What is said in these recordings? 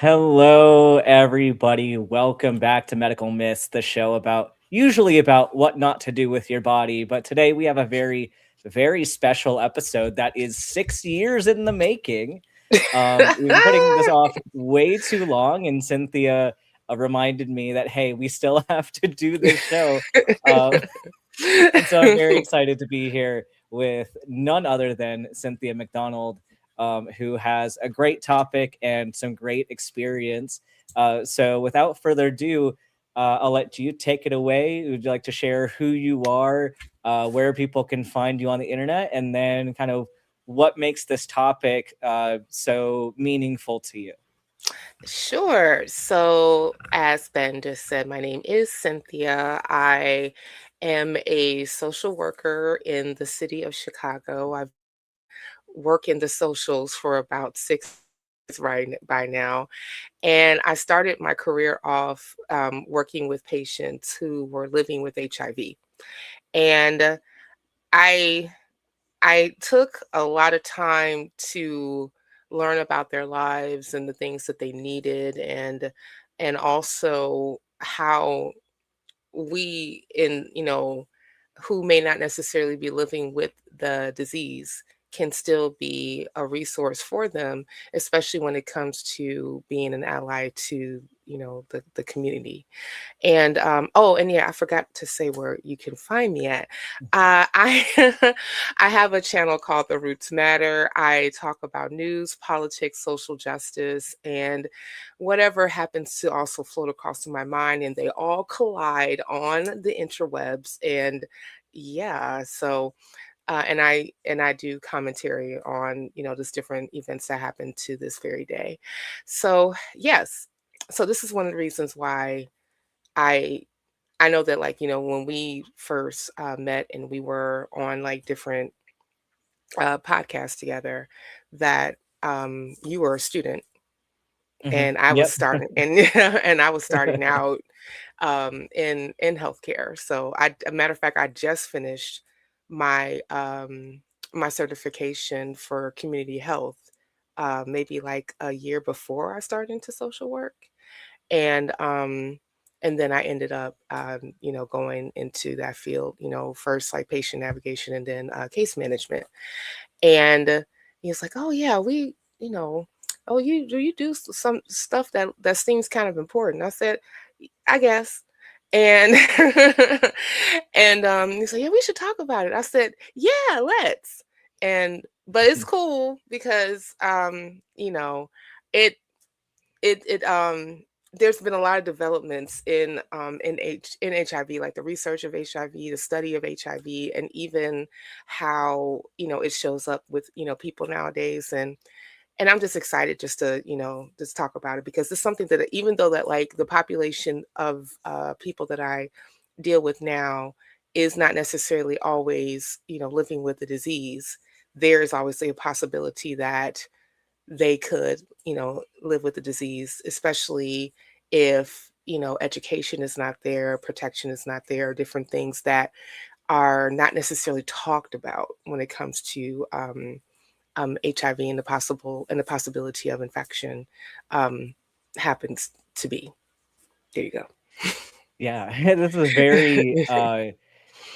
Hello, everybody. Welcome back to Medical Myths, the show usually about what not to do with your body. But today we have a very special episode that is 6 years in the making. We've been putting this off way too long, and Cynthia reminded me that, hey, we still have to do this show. Um, and so I'm very excited to be here with none other than Cynthia McDonald, who has a great topic and some great experience. So without further ado, I'll let you take it away. Would you like to share who you are, where people can find you on the internet, and then kind of what makes this topic so meaningful to you? Sure. So, as Ben just said, my name is Cynthia. I am a social worker in the city of Chicago. I've worked in the socials for about 6 years right by now. And I started my career off working with patients who were living with HIV. And I I took a lot of time to learn about their lives and the things that they needed and also how we who may not necessarily be living with the disease can still be a resource for them, especially when it comes to being an ally to the community. And oh, and yeah, I forgot to say where you can find me at. I I have a channel called The Roots Matter. I talk about news, politics, social justice, and whatever happens to also float across my mind, and they all collide on the interwebs. And yeah, so and I do commentary on just different events that happen to this very day. So yes, so this is one of the reasons why I I know that, like, when we first met and we were on like different podcasts together, that you were a student and I was Yep. starting and and I was starting out in healthcare. So a matter of fact, I just finished my my certification for community health maybe like a year before I started into social work. And and then I ended up going into that field, first like patient navigation and then case management. And he was like, oh yeah, oh, you do some stuff that seems kind of important. I said, I guess. And and he said, yeah, we should talk about it. I said, yeah, let's. And but it's cool because it it there's been a lot of developments in HIV, like the research of HIV, the study of HIV, and even how it shows up with people nowadays. And I'm just excited just to just talk about it, because it's something that, even though that like the population of people that I deal with now is not necessarily always living with the disease, there is always a possibility that they could, live with the disease, especially if, education is not there, protection is not there, different things that are not necessarily talked about when it comes to HIV and the possibility of infection um, happens to be. There you go. Yeah, this is a very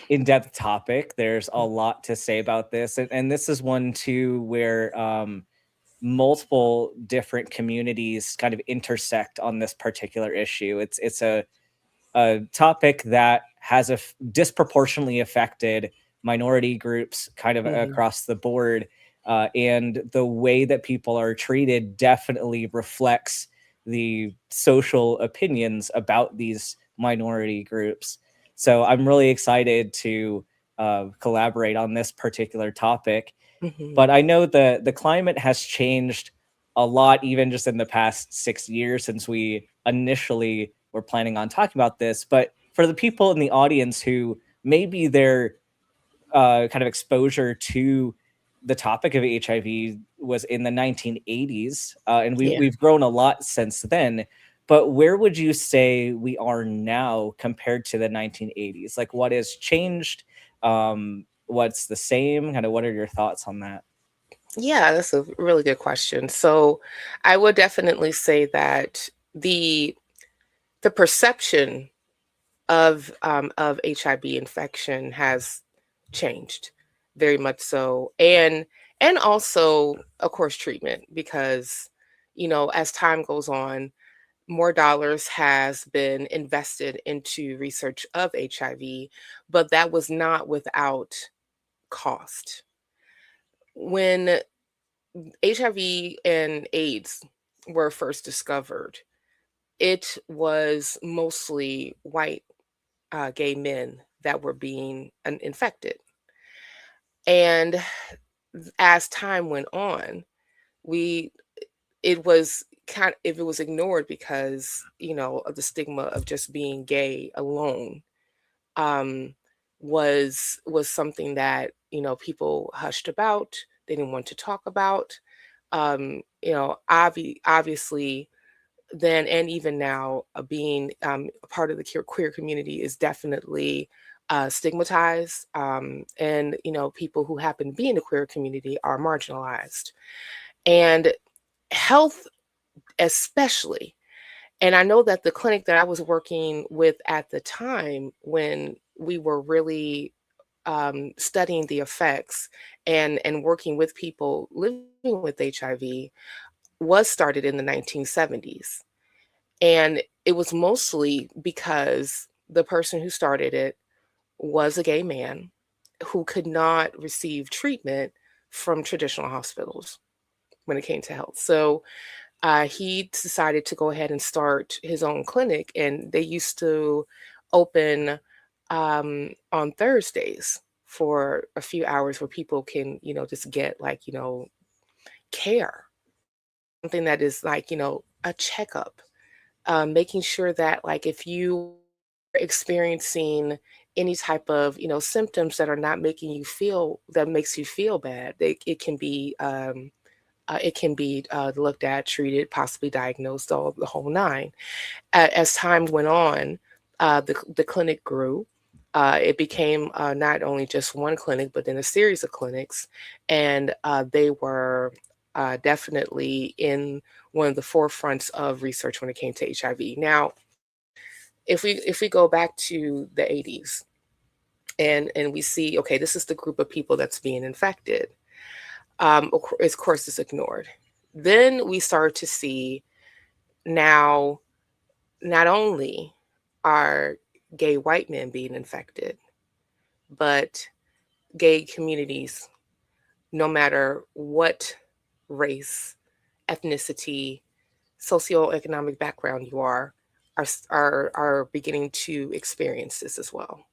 in-depth topic. There's a lot to say about this, and this is one too where multiple different communities kind of intersect on this particular issue. It's a topic that has disproportionately affected minority groups kind of Hmm. across the board. And the way that people are treated definitely reflects the social opinions about these minority groups. So I'm really excited to collaborate on this particular topic. Hmm. But I know the climate has changed a lot, even just in the past 6 years since we initially were planning on talking about this. But for the people in the audience who maybe their kind of exposure to the topic of HIV was in the 1980s, and Yeah. we've grown a lot since then. But where would you say we are now compared to the 1980s? Like, what has changed? What's the same? Kind of, what are your thoughts on that? Yeah, that's a really good question. So I would definitely say that the the perception of HIV infection has changed very much so, and also, of course, treatment, because as time goes on, more dollars has been invested into research of HIV, but that was not without cost. When HIV and AIDS were first discovered, it was mostly white gay men that were being infected. And as time went on, we it was if it was ignored because of the stigma of just being gay alone, um, was something that people hushed about. They didn't want to talk about. Obviously, then and even now, being a part of the queer community is definitely stigmatized, and people who happen to be in the queer community are marginalized, and health especially. And I know that the clinic that I was working with at the time, when we were really studying the effects and working with people living with HIV, was started in the 1970s. And it was mostly because the person who started it was a gay man who could not receive treatment from traditional hospitals when it came to health. So he decided to go ahead and start his own clinic, and they used to open on Thursdays for a few hours where people can, just get like, care, something that is like, a checkup, making sure that like if you are experiencing any type of symptoms that are not making you feel that makes you feel bad, it can be looked at, treated, possibly diagnosed, all the whole nine. As time went on, the clinic grew. It became not only just one clinic, but then a series of clinics, and they were definitely in one of the forefronts of research when it came to HIV. Now, if we go back to the 80s, and we see, okay, this is the group of people that's being infected. Of course, it's ignored. Then we start to see now, not only are gay white men being infected, but gay communities, no matter what race, ethnicity, socioeconomic background you are beginning to experience this as well,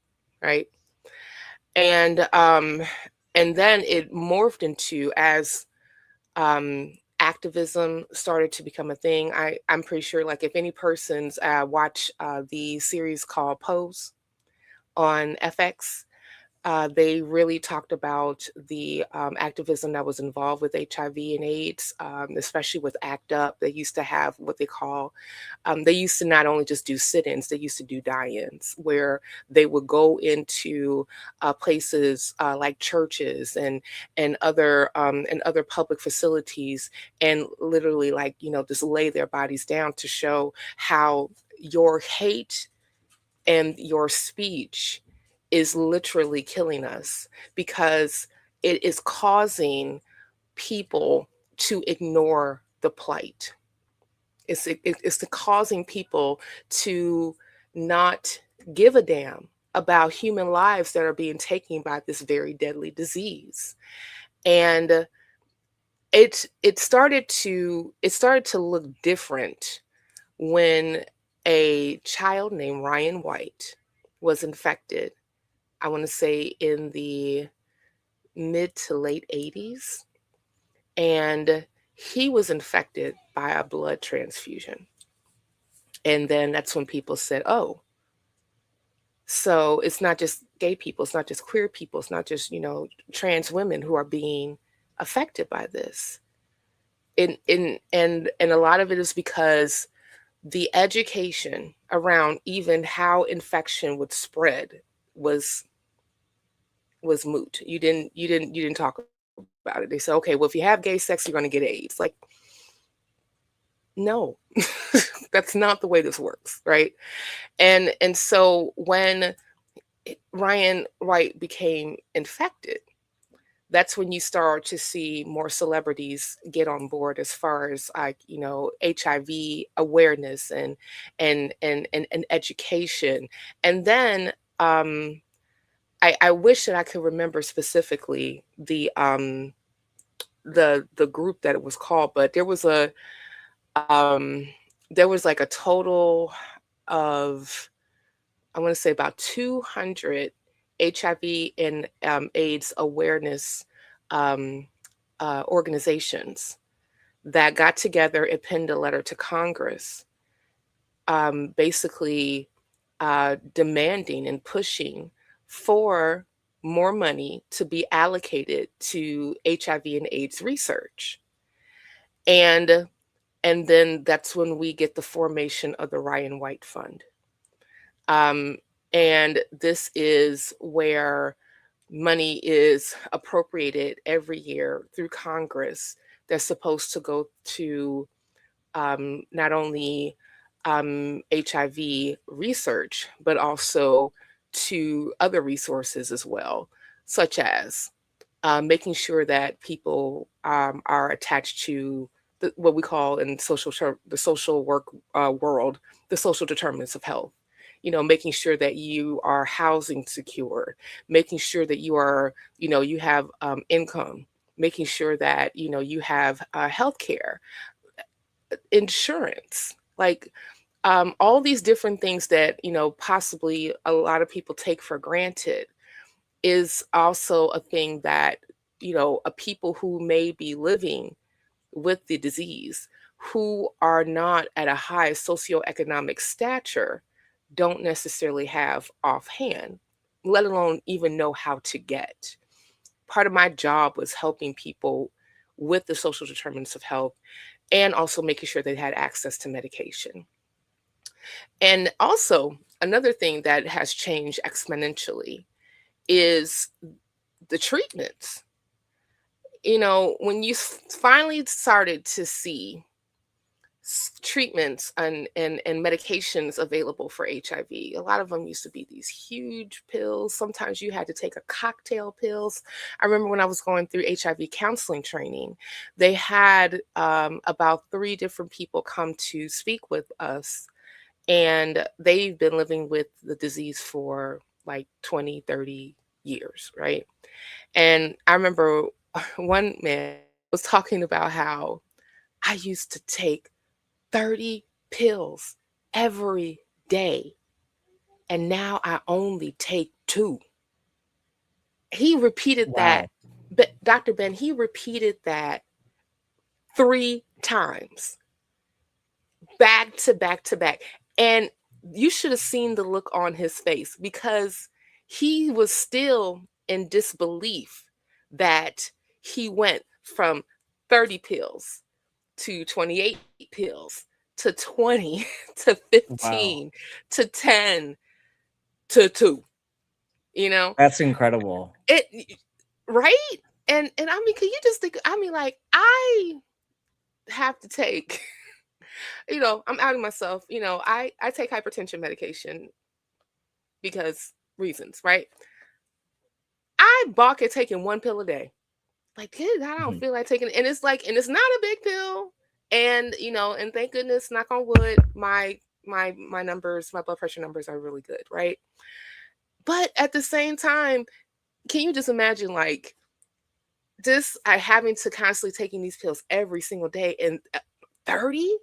right? And and then it morphed into, as activism started to become a thing. I'm pretty sure, like, if any persons watch the series called Pose on FX, they really talked about the activism that was involved with HIV and AIDS, especially with ACT UP. They used to have what they call, they used to not only just do sit-ins, they used to do die-ins, where they would go into places like churches and other public facilities, and literally, like, just lay their bodies down to show how your hate and your speech is literally killing us, because it is causing people to ignore the plight. It's the causing people to not give a damn about human lives that are being taken by this very deadly disease. And it started to look different when a child named Ryan White was infected, I want to say in the mid to late 80s. And he was infected by a blood transfusion. And then that's when people said, oh, so it's not just gay people, it's not just queer people, it's not just, trans women who are being affected by this. And a lot of it is because the education around even how infection would spread was was moot. You didn't talk about it. about it. They say, okay, well, if you have gay sex, you're going to get AIDS. Like, no, that's not the way this works, right? And so when Ryan White became infected, that's when you start to see more celebrities get on board as far as like, HIV awareness and education. And then I wish that I could remember specifically the group that it was called, but um there was like a total of, I want to say, about 200 HIV and AIDS awareness um, organizations that got together and penned a letter to Congress, basically demanding and pushing for more money to be allocated to HIV and AIDS research. And and then that's when we get the formation of the Ryan White Fund. Um, and this is where money is appropriated every year through Congress that's supposed to go to not only HIV research, but also to other resources as well, such as making sure that people are attached to what we call in the social work world, the social determinants of health. Making sure that you are housing secure, making sure that you have income, making sure that you have health care, insurance, like all these different things that possibly a lot of people take for granted is also a thing that a people who may be living with the disease, who are not at a high socioeconomic stature, don't necessarily have offhand, let alone even know how to get. Part of my job was helping people with the social determinants of health and also making sure they had access to medication. And also, another thing that has changed exponentially is the treatments. When you finally started to see treatments and medications available for HIV. A lot of them used to be these huge pills. Sometimes you had to take a cocktail pills. I remember when I was going through HIV counseling training, they had about 3 different people come to speak with us, and they've been living with the disease for like 20, 30 years, right? And I remember one man was talking about how I used to take 30 pills every day, and now I only take 2. He repeated that, Wow. but Dr. Ben, he repeated that 3 times, back to back to back. And you should have seen the look on his face, because he was still in disbelief that he went from 30 pills to 28 pills to 20 to Wow. 15 to 10 to 2, you know? That's incredible. It right? And I mean, can you just think, I mean, like, I have to take I'm outing myself, I take hypertension medication because reasons, right? I balk at taking 1 pill a day. Like, "Good, I don't Mhm. feel like taking it." And it's like, and it's not a big pill. And and thank goodness, knock on wood, my numbers, my blood pressure numbers are really good, right? But at the same time, can you just imagine, like, this I having to constantly taking these pills every single day, and 30?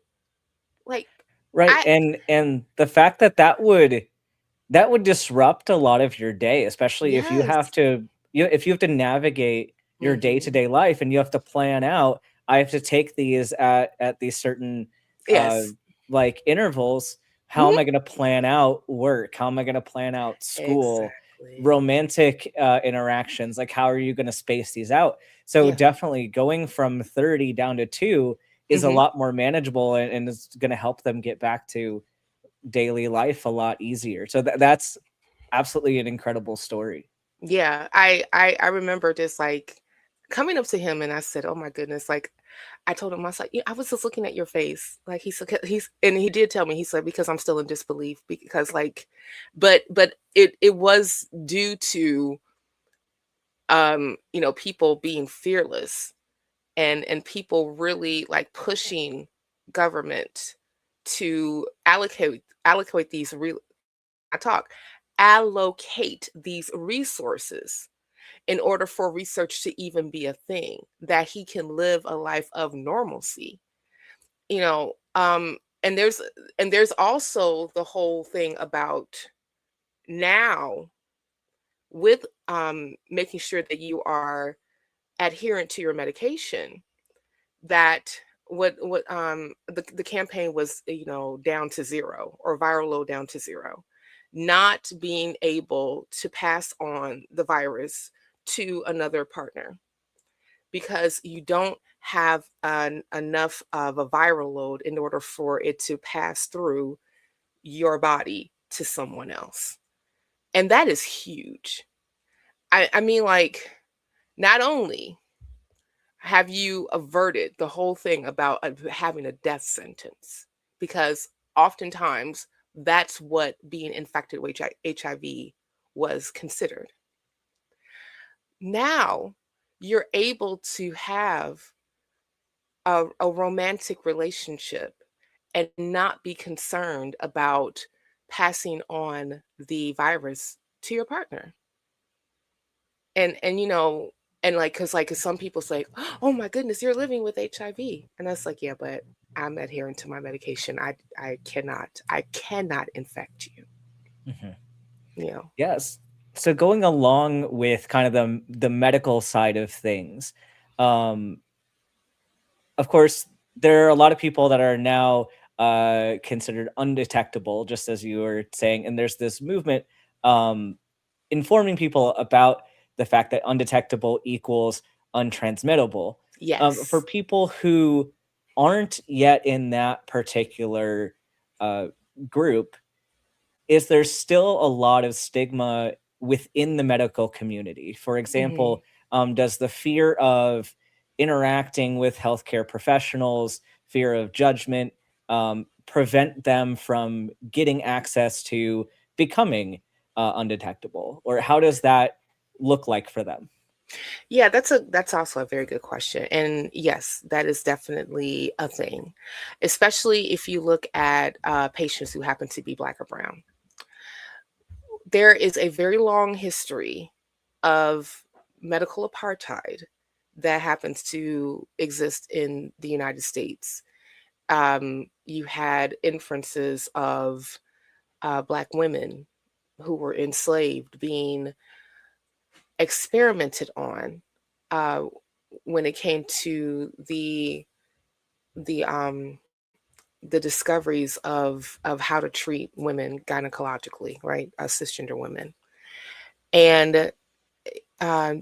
Like, Right, I and the fact that that would disrupt a lot of your day, especially if you have yes. to if you have to navigate your Mhm. day-to-day life and you have to plan out, "I have to take these at these certain, uh, Yes. like, intervals. How am Mhm. I gonna plan out work? How am I gonna plan out school, Exactly. romantic, interactions? Like, how are you gonna space these out?" So, Yeah. definitely going from 30 down to 2 is a Mhm. lot more manageable and is gonna help them get back to daily life a lot easier. So that's absolutely an incredible story. Yeah, I remember just like coming up to him, and I said, "Oh my goodness!" Like, I told him, I was like, "Yeah, I was just looking at your face." Like and he did tell me, he said, because I'm still in disbelief, because like, but it was due to people being fearless, and people really like pushing government to allocate these real I talk allocate these resources in order for research to even be a thing, that he can live a life of normalcy. you know and there's also the whole thing about now, with making sure that you are adherent to your medication, that the campaign was, down to zero, or viral load down to zero, not being able to pass on the virus to another partner, because you don't have enough of a viral load in order for it to pass through your body to someone else. And that is huge. I mean, like, not only have you averted the whole thing about having a death sentence, because oftentimes that's what being infected with HIV was considered. Now you're able to have a romantic relationship and not be concerned about passing on the virus to your partner. And like, because like, 'cause some people say, "Oh my goodness, you're living with HIV," and that's like, yeah, but I'm adhering to my medication. I cannot infect you. Mhm. You know. Yes. So going along with kind of the medical side of things, um, of course, there are a lot of people that are now considered undetectable, just as you were saying, and there's this movement um, informing people about the fact that undetectable equals untransmittable. For Yes. people who aren't yet in that particular uh, group, is there still a lot of stigma within the medical community? For Hmm. example, does the fear of interacting with healthcare professionals, fear of judgment, prevent them from getting access to becoming undetectable? Or how does that look like for them? Yeah, that's also a very good question. And yes, that is definitely a thing, especially if you look at patients who happen to be Black or brown. There is a very long history of medical apartheid that happens to exist in the United States. You had inferences of Black women who were enslaved being experimented on, uh, when it came to the um, the discoveries of how to treat women gynecologically, right? Cisgender women. And uh,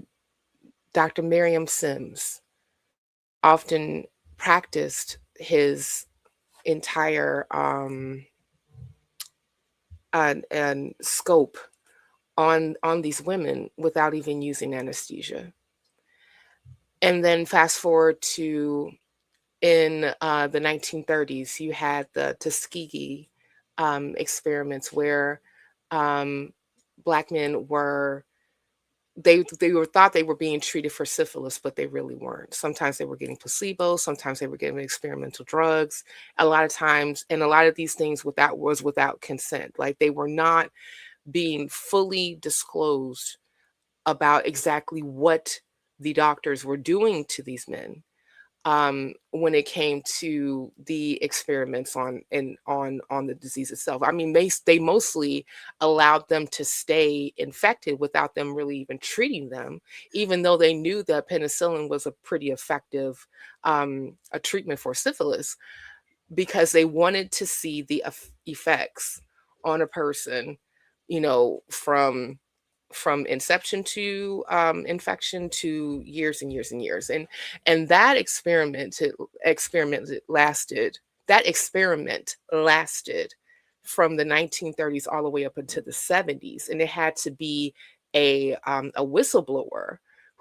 Dr. Miriam Sims often practiced his entire and scope on these women without even using anesthesia. And then fast forward to in the 1930s, you had the Tuskegee experiments, where um, Black men were they were thought they were being treated for syphilis, but they really weren't. Sometimes they were getting placebo, sometimes they were getting experimental drugs. A lot of times, and a lot of these things without consent. Like, they were not being fully disclosed about exactly what the doctors were doing to these men, when it came to the experiments on the disease itself. I mean, they mostly allowed them to stay infected without them really even treating them, even though they knew that penicillin was a pretty effective a treatment for syphilis, because they wanted to see the effects on a person, from inception to infection, to years and years and years. And that experiment lasted from the 1930s all the way up into the 70s. And it had to be a whistleblower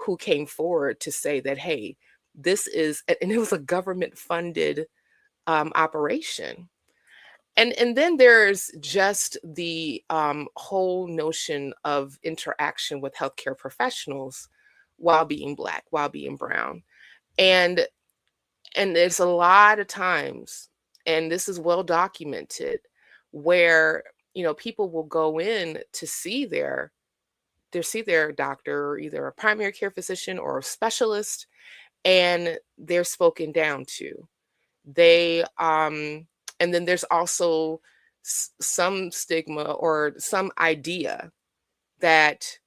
who came forward to say that, hey, this is, and it was a government funded operation. And then there's just the whole notion of interaction with healthcare professionals while being Black, while being brown. And there's a lot of times, and this is well documented, where people will go in to see their doctor, or either a primary care physician or a specialist, and they're spoken down to. They and then there's also some stigma or some idea that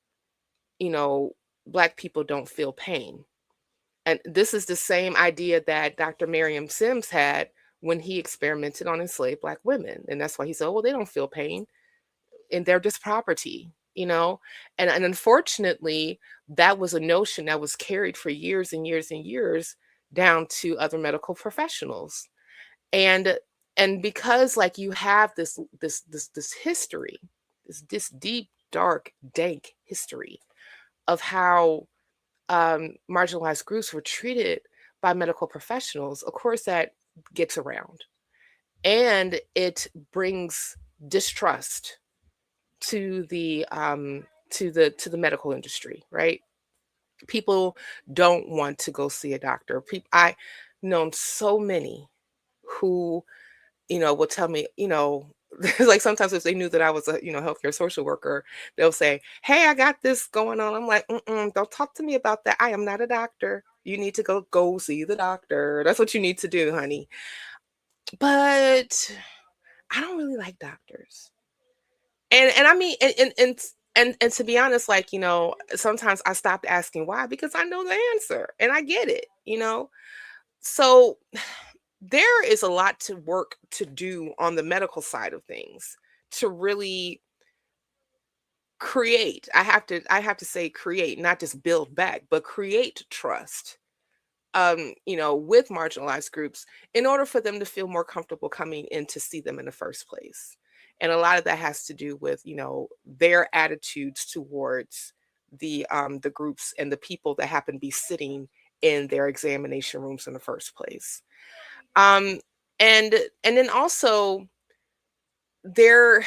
you know Black people don't feel pain. And this is the same idea that Dr. Miriam Sims had when he experimented on enslaved Black women. And that's why he said, oh, well, they don't feel pain and they're just property. And unfortunately, that was a notion that was carried for years and years and years down to other medical professionals. And because like you have this history, this deep, dark, dank history of how marginalized groups were treated by medical professionals, of course, that gets around, and it brings distrust to the medical industry, right? People don't want to go see a doctor. I known so many who will tell me, like sometimes if they knew that I was a healthcare social worker, they'll say, "Hey, I got this going on." I'm like, "Don't talk to me about that. I am not a doctor. You need to go see the doctor. That's what you need to do, honey." But I don't really like doctors, and I mean, and to be honest, like sometimes I stopped asking why because I know the answer and I get it. So there is a lot to work to do on the medical side of things to really create. I have to say create, not just build back, but create trust with marginalized groups in order for them to feel more comfortable coming in to see them in the first place. And a lot of that has to do with their attitudes towards the groups and the people that happen to be sitting in their examination rooms in the first place. um and then also there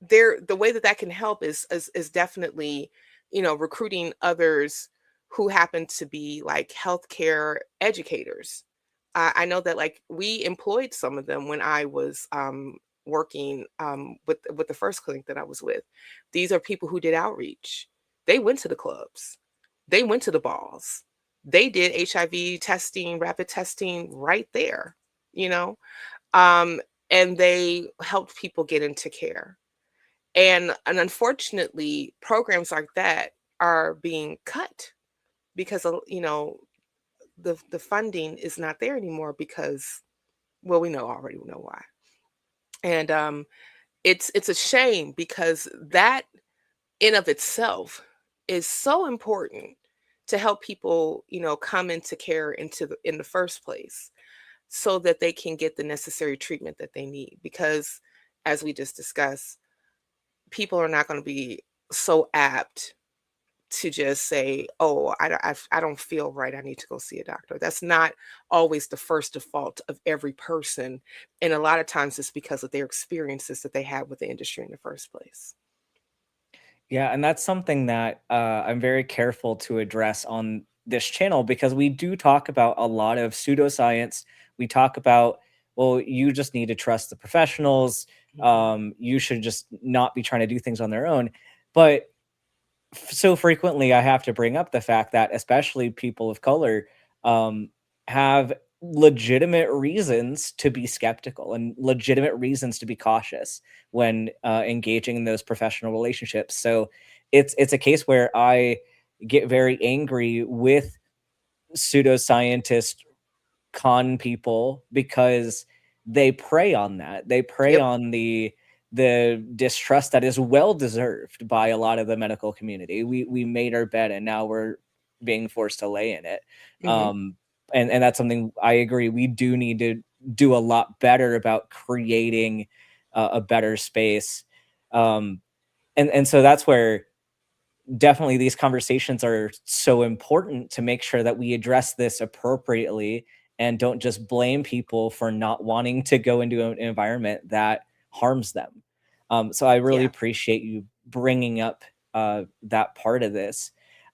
the way that can help is definitely recruiting others who happen to be like healthcare educators. I know that like we employed some of them when I was working with the first clinic that I was with. These are people who did outreach. They went to the clubs, they went to the balls, they did HIV testing, rapid testing right there, you know, um, and they helped people get into care. And unfortunately, programs like that are being cut because of, the funding is not there anymore because, well, we know why. And it's a shame because that in of itself is so important to help people, come into care in the first place so that they can get the necessary treatment that they need. Because as we just discussed, people are not going to be so apt to just say, "Oh, I don't feel right. I need to go see a doctor." That's not always the first default of every person. And a lot of times it's because of their experiences that they had with the industry in the first place. Yeah, and that's something that I'm very careful to address on this channel because we do talk about a lot of pseudoscience. We talk about, well, you just need to trust the professionals. Mhm. You should just not be trying to do things on their own. But so frequently I have to bring up the fact that especially people of color um, have legitimate reasons to be skeptical and legitimate reasons to be cautious when engaging in those professional relationships. So it's a case where I get very angry with pseudoscientists con people because they prey on that. They prey Yep. on the distrust that is well deserved by a lot of the medical community. We made our bed and now we're being forced to lay in it. Hmm. Um, and that's something I agree. We do need to do a lot better about creating a better space. Um, and so that's where definitely these conversations are so important to make sure that we address this appropriately and don't just blame people for not wanting to go into an environment that harms them. So I really Yeah. appreciate you bringing up that part of this.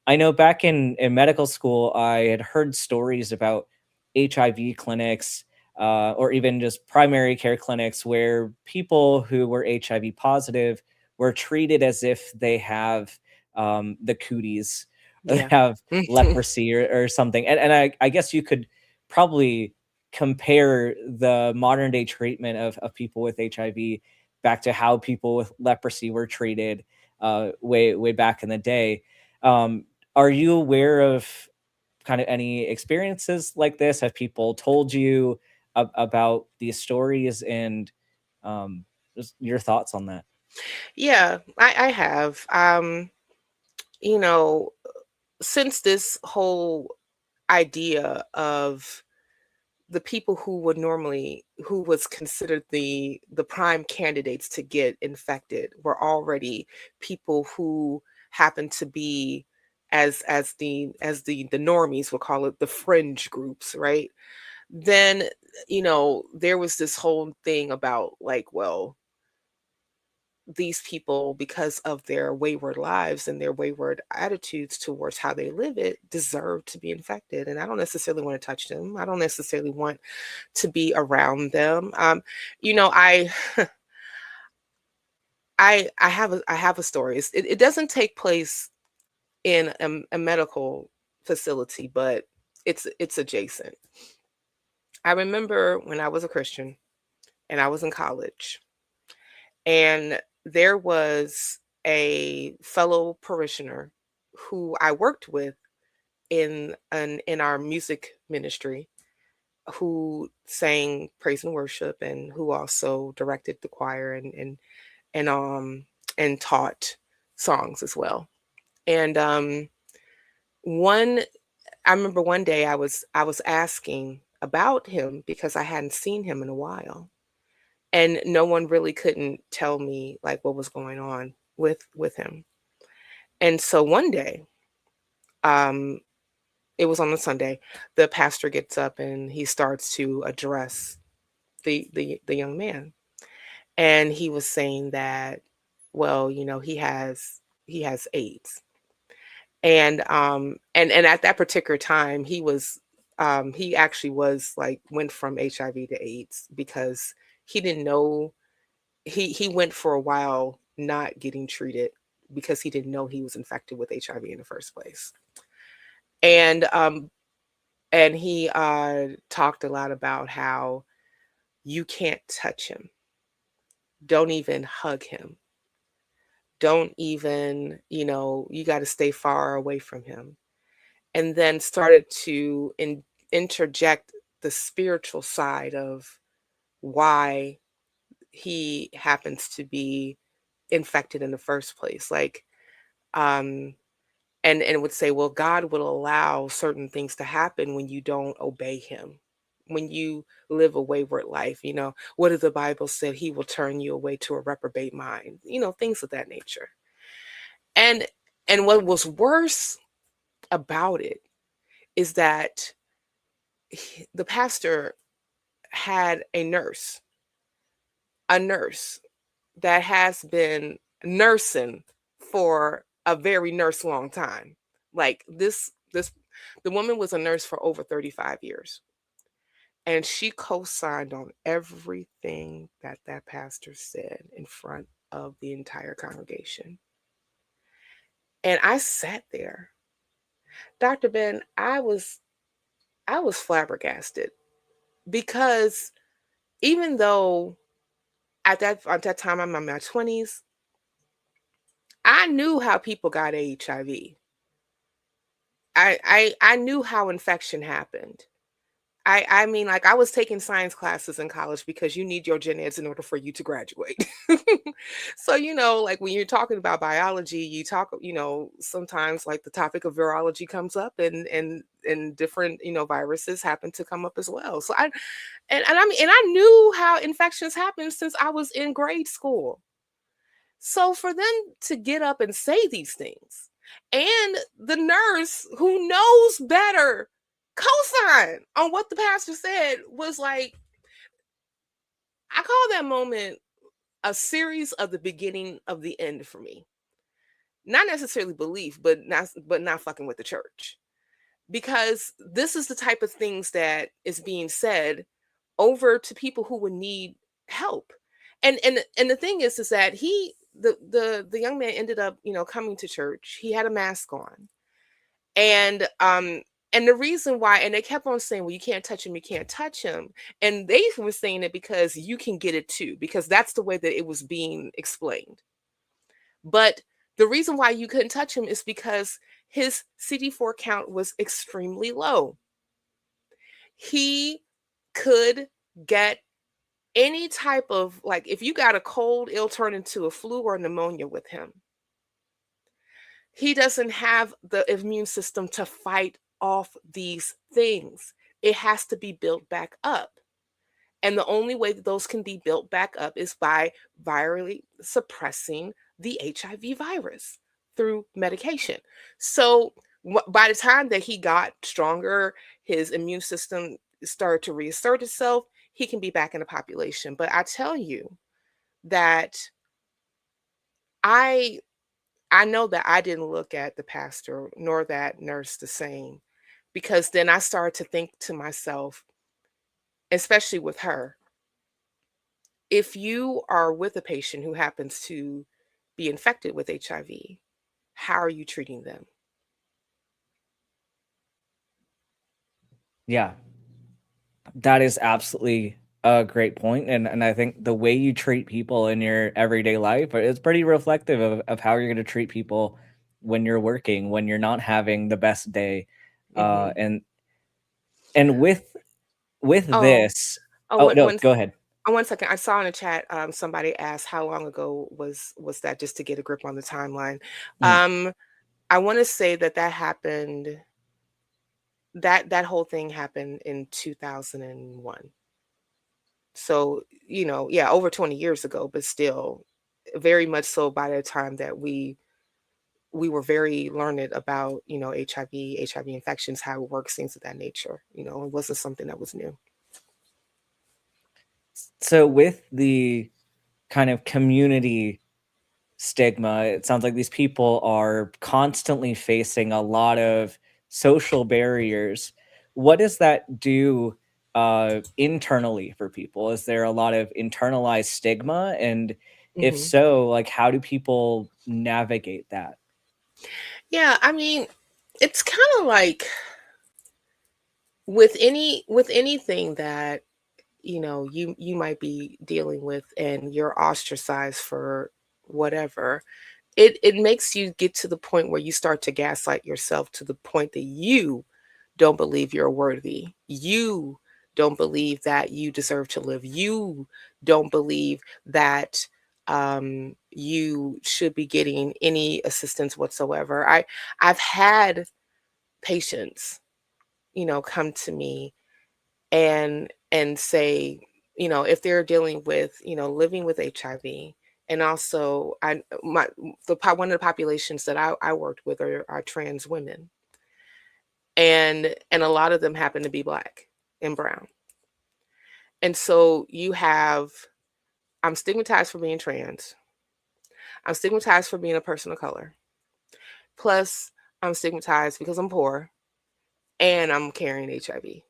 I know back in medical school, I had heard stories about HIV clinics, or even just primary care clinics where people who were HIV positive were treated as if they have the cooties, Yeah. have leprosy or something. And I guess you could probably compare the modern day treatment of people with HIV back to how people with leprosy were treated way back in the day. Are you aware of kind of any experiences like this? Have people told you about these stories, and just your thoughts on that? Yeah, I have. You know, since this whole idea of the people who would normally who was considered the prime candidates to get infected were already people who happened to be, as the normies will call it, the fringe groups, right? Then, there was this whole thing about, like, well, these people, because of their wayward lives and their wayward attitudes towards how they live it, deserve to be infected. And I don't necessarily want to touch them. I don't necessarily want to be around them. I I have a story. It doesn't take place in a medical facility, but it's adjacent. I remember when I was a Christian and I was in college, and there was a fellow parishioner who I worked with in our music ministry, who sang praise and worship, and who also directed the choir, and and taught songs as well. And one I remember one day I was asking about him because I hadn't seen him in a while, and no one really couldn't tell me, like, what was going on with him. And so one day, um it was on a Sunday, the pastor gets up and he starts to address the young man. And he was saying that, well, he has AIDS. And at that particular time, he actually was, like, went from HIV to AIDS, because he didn't know, he went for a while not getting treated because he didn't know he was infected with HIV in the first place. And he talked a lot about how you can't touch him, don't even hug him, don't even, you got to stay far away from him. And then started to interject the spiritual side of why he happens to be infected in the first place. Like, um, and would say, well, God will allow certain things to happen when you don't obey him, when you live a wayward life. What does the Bible say? He will turn you away to a reprobate mind, things of that nature. And what was worse about it is that the pastor had a nurse that has been nursing for a very nurse long time. Like, the woman was a nurse for over 35 years, and she co-signed on everything that pastor said in front of the entire congregation. And I sat there, Dr. Ben, I was flabbergasted, because even though at that time I'm in my 20s, I knew how people got HIV. I knew how infection happened. I mean, like, I was taking science classes in college because you need your gen eds in order for you to graduate. So, like, when you're talking about biology, you talk, sometimes, like, the topic of virology comes up, and different, viruses happen to come up as well. So I knew how infections happen since I was in grade school. So for them to get up and say these things, And the nurse, who knows better, co-signed on what the pastor said. Was like, I call that moment a series of the beginning of the end for me. Not necessarily belief, but not fucking with the church. Because this is the type of things that is being said over to people who would need help. And the thing is that the young man ended up, coming to church. He had a mask on. And the reason why, and they kept on saying, well, you can't touch him, you can't touch him. And they were saying it because you can get it too, because that's the way that it was being explained. But the reason why you couldn't touch him is because his CD4 count was extremely low. He could get any type of, like, if you got a cold, it'll turn into a flu or pneumonia with him. He doesn't have the immune system to fight off these things. It has to be built back up. And the only way that those can be built back up is by virally suppressing the HIV virus through medication. So by the time that he got stronger, his immune system started to reassert itself, he can be back in the population. But I tell you that I know that I didn't look at the pastor nor that nurse the same, because then I started to think to myself, especially with her, if you are with a patient who happens to be infected with HIV, how are you treating them? Yeah, that is absolutely a great point. And I think the way you treat people in your everyday life is pretty reflective of how you're going to treat people when you're working, when you're not having the best day. Uh, Hmm. and and with Oh, this, oh, oh one, no, one, go ahead. oh, 1 second. I saw in the chat, somebody asked how long ago was that, just to get a grip on the timeline. Mm. Um, I want to say that happened. That whole thing happened in 2001. So, yeah, over 20 years ago, but still very much so by the time that we were very learned about, HIV infections, how it works, things of that nature. It wasn't something that was new. So with the kind of community stigma, it sounds like these people are constantly facing a lot of social barriers. What does that do internally for people? Is there a lot of internalized stigma? And if Hmm. so, like, how do people navigate that? Yeah, I mean, it's kind of like with anything that you might be dealing with, and you're ostracized for whatever. It makes you get to the point where you start to gaslight yourself, to the point that you don't believe you're worthy. You don't believe that you deserve to live. You don't believe that you should be getting any assistance whatsoever. I've had patients, come to me and say, if they're dealing with, living with HIV. And also, one of the populations that I worked with are trans women, and a lot of them happen to be Black and brown. And so you have, I'm stigmatized for being trans. I'm stigmatized for being a person of color. Plus, I'm stigmatized because I'm poor and I'm carrying HIV.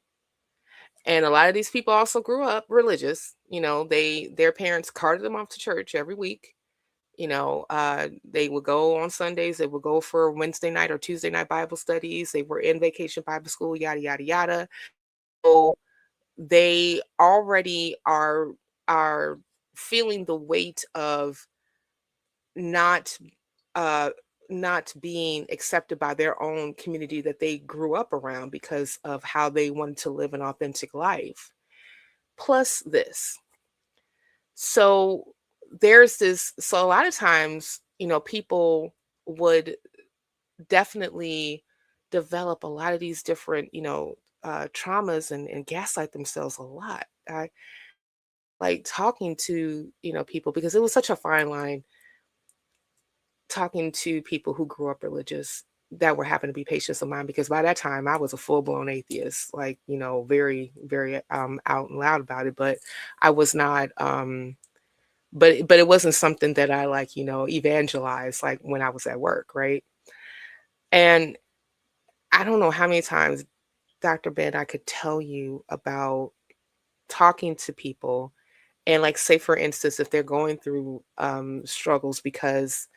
And a lot of these people also grew up religious. Their parents carted them off to church every week. They would go on Sundays. They would go for Wednesday night or Tuesday night Bible studies. They were in vacation Bible school, yada yada yada. So they already are feeling the weight of not uh not being accepted by their own community that they grew up around, because of how they wanted to live an authentic life. Plus this. So so a lot of times, people would definitely develop a lot of these different, traumas, and gaslight themselves a lot. I like talking to, people, because it was such a fine line. talking to people who grew up religious that were happen to be patients of mine, because by that time I was a full-blown atheist, like, very, very out and loud about it, but I was not but it wasn't something that I, like, evangelized, like, when I was at work, right? And I don't know how many times, Dr. Ben, I could tell you about talking to people, and, like, say for instance, if they're going through struggles because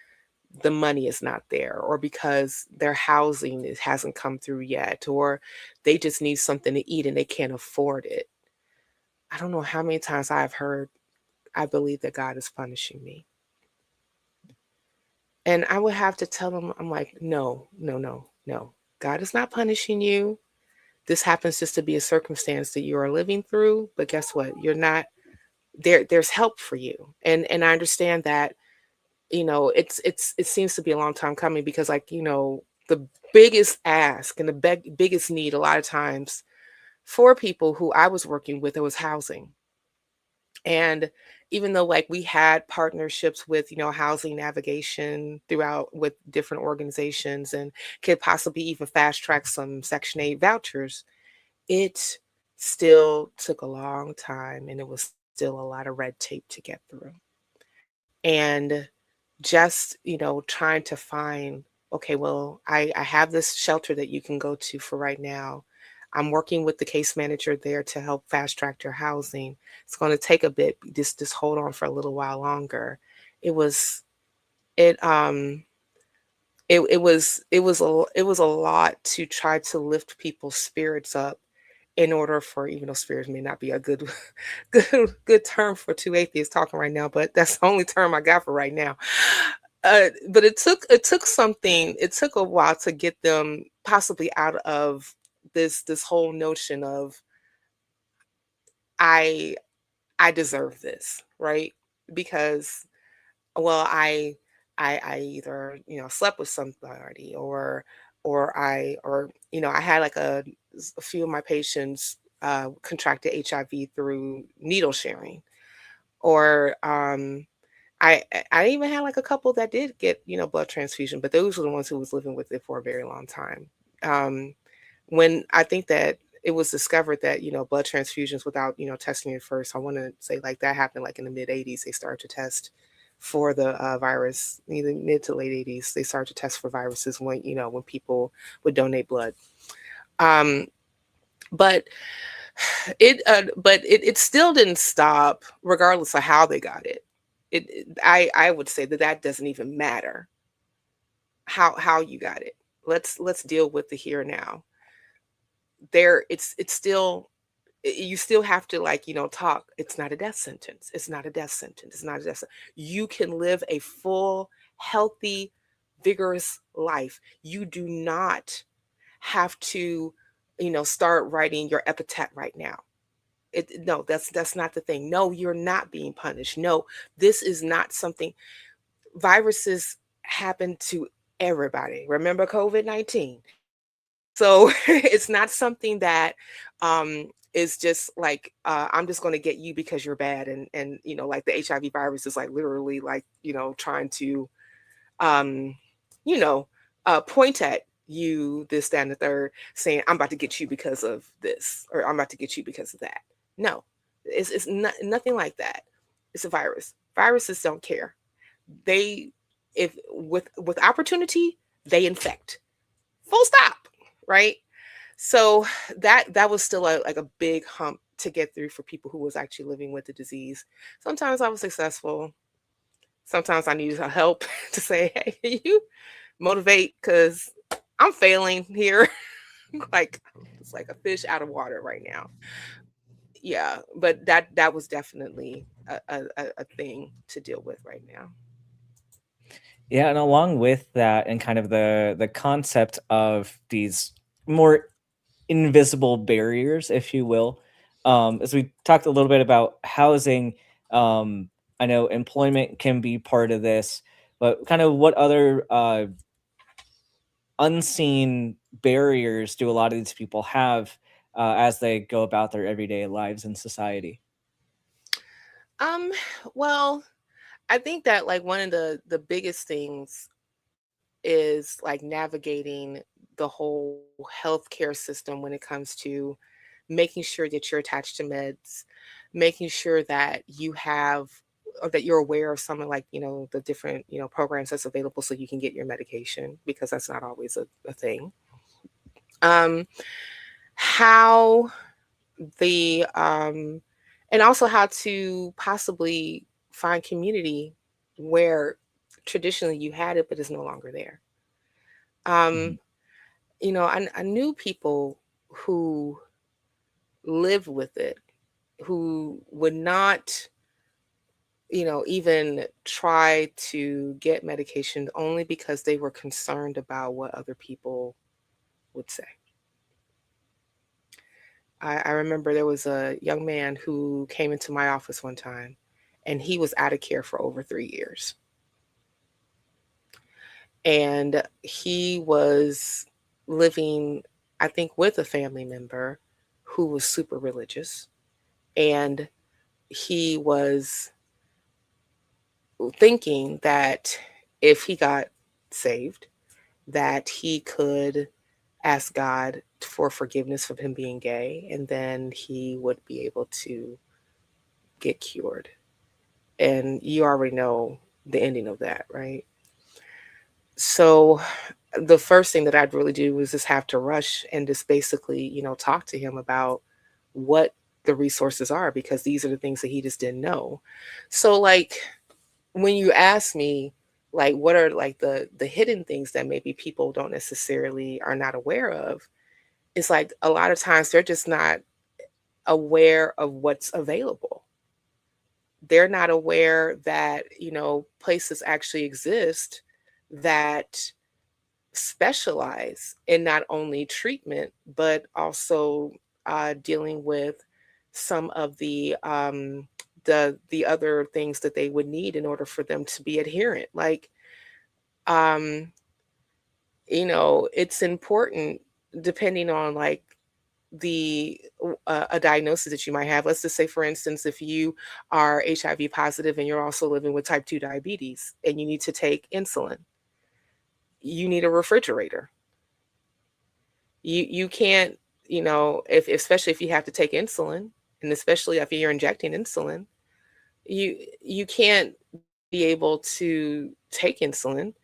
the money is not there, or because their housing hasn't come through yet, or they just need something to eat and they can't afford it. I don't know how many times I've heard, I believe that God is punishing me. And I would have to tell them, I'm like, no, no, no, no. God is not punishing you. This happens just to be a circumstance that you are living through. But guess what? You're not there. There's help for you. And I understand that, it seems to be a long time coming, because, like, the biggest ask and the biggest need a lot of times for people who I was working with, it was housing. And even though, like, we had partnerships with, housing navigation throughout with different organizations, and could possibly even fast track some Section 8 vouchers, it still took a long time, and it was still a lot of red tape to get through. And just, trying to find, okay, well, I have this shelter that you can go to for right now. I'm working with the case manager there to help fast track your housing. It's going to take a bit. Just hold on for a little while longer. It was it it was a lot to try to lift people's spirits up, in order for, even though spirits may not be a good good term for two atheists talking right now, but that's the only term I got for right now. But it took a while to get them possibly out of this whole notion of, I I deserve this, right? Because, well, I either, slept with somebody, or I had, like, a few of my patients contracted HIV through needle sharing, or I even had, like, a couple that did get, blood transfusion, but those were the ones who was living with it for a very long time. Um, when I think that it was discovered that, blood transfusions without, testing it first, I want to say, like, that happened, like, in the mid 80s. They started to test for the virus, either mid to late 80s. They started to test for viruses when, when people would donate blood. Um, but it still didn't stop, regardless of how they got it. I would say that that doesn't even matter how you got it. Let's deal with the here and now. It's still, you still have to, like, talk. It's not a death sentence. It's not a death sentence. It's not a death sentence. You can live a full, healthy, vigorous life. You do not have to, start writing your epitaph right now. No, that's not the thing. No, you're not being punished. No, this is not something. Viruses happen to everybody. Remember COVID-19? So it's not something that is just like, I'm just going to get you because you're bad, and like the HIV virus is, like, literally, like, trying to um you know point at you, this, that, and the third, saying, I'm about to get you because of this, or I'm about to get you because of that. No, it's not, nothing like that. It's a virus. Viruses don't care. They, if with opportunity, they infect. Full stop. Right? So that was still like a big hump to get through for people who was actually living with the disease. Sometimes I was successful. Sometimes I needed help to say, hey, can you motivate, because I'm failing here. Like, it's like a fish out of water right now. Yeah, but that was definitely a thing to deal with right now. Yeah, and along with that, and kind of the concept of these more invisible barriers, if you will, as we talked a little bit about housing, I know employment can be part of this, but kind of what other unseen barriers do a lot of these people have as they go about their everyday lives in society? Um, well, I think that, like, one of the biggest things. is like navigating the whole healthcare system when it comes to making sure that you're attached to meds, making sure that you have or that you're aware of something like, the different, programs that's available so you can get your medication, because that's not always a thing. Um, how the and also how to possibly find community where traditionally you had it but is no longer there. Mhm. um I knew people who lived with it, who would not, even try to get medication only because they were concerned about what other people would say. I remember there was a young man who came into my office one time, and he was out of care for over 3 years. And he was living, I think, with a family member who was super religious. And he was thinking that if he got saved, that he could ask God for forgiveness for him being gay, and then he would be able to get cured. And you already know the ending of that, right? So the first thing that I'd really do was just have to rush and just basically, talk to him about what the resources are, because these are the things that he just didn't know. So like when you ask me, like, what are like the hidden things that maybe people don't necessarily are not aware of, it's like a lot of times they're just not aware of what's available. They're not aware that, places actually exist that specialize in not only treatment, but also dealing with some of the other things that they would need in order for them to be adherent. Like, um, it's important, depending on like the a diagnosis that you might have. Let's just say, for instance, if you are HIV positive and you're also living with type 2 diabetes and you need to take insulin, you need a refrigerator. You can't, if especially if you have to take insulin, and especially if you're injecting insulin, you can't be able to take insulin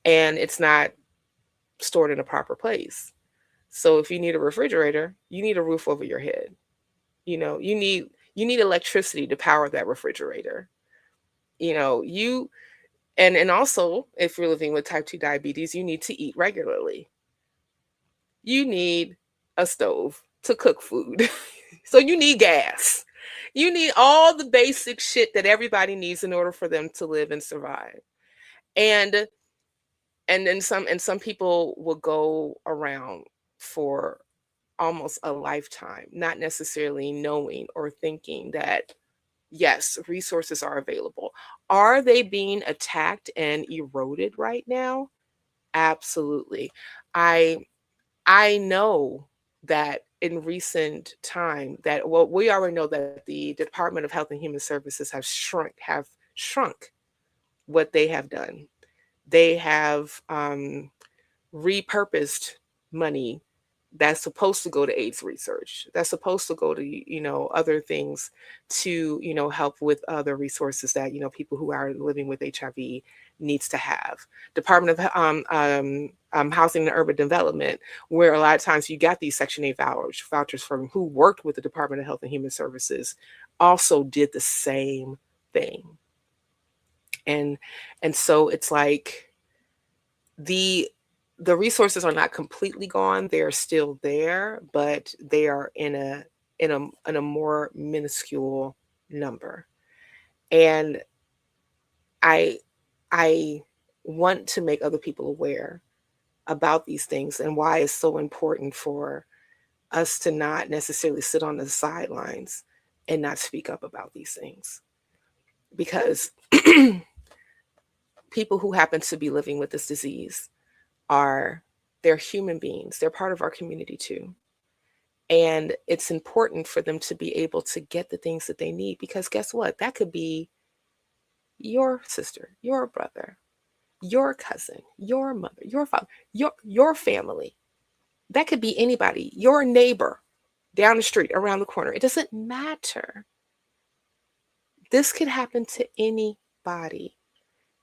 and it's not stored in a proper place. So if you need a refrigerator, you need a roof over your head. You need electricity to power that refrigerator. You and also, if you're living with type 2 diabetes, you need to eat regularly. You need a stove to cook food. So you need gas. You need all the basic shit that everybody needs in order for them to live and survive. And and some people will go around for almost a lifetime not necessarily knowing or thinking that yes, resources are available. Are they being attacked and eroded right now? Absolutely. I know that in recent time that, well, we already know that the Department of Health and Human Services have shrunk what they have done. They have repurposed money that's supposed to go to AIDS research, that's supposed to go to other things to help with other resources that people who are living with HIV needs to have. Department of Housing and Urban Development, where a lot of times you got these Section 8 vouchers from who worked with the Department of Health and Human Services, also did the same thing. And so it's like the the resources are not completely gone. They're still there, but they are in a more minuscule number. And I I want to make other people aware about these things and why it's so important for us to not necessarily sit on the sidelines and not speak up about these things. Because people who happen to be living with this disease are they're human beings. They're part of our community too. And it's important for them to be able to get the things that they need, because guess what? That could be your sister, your brother. your cousin, your mother, your father, your family. That could be anybody, your neighbor down the street, around the corner. It doesn't matter. This could happen to anybody.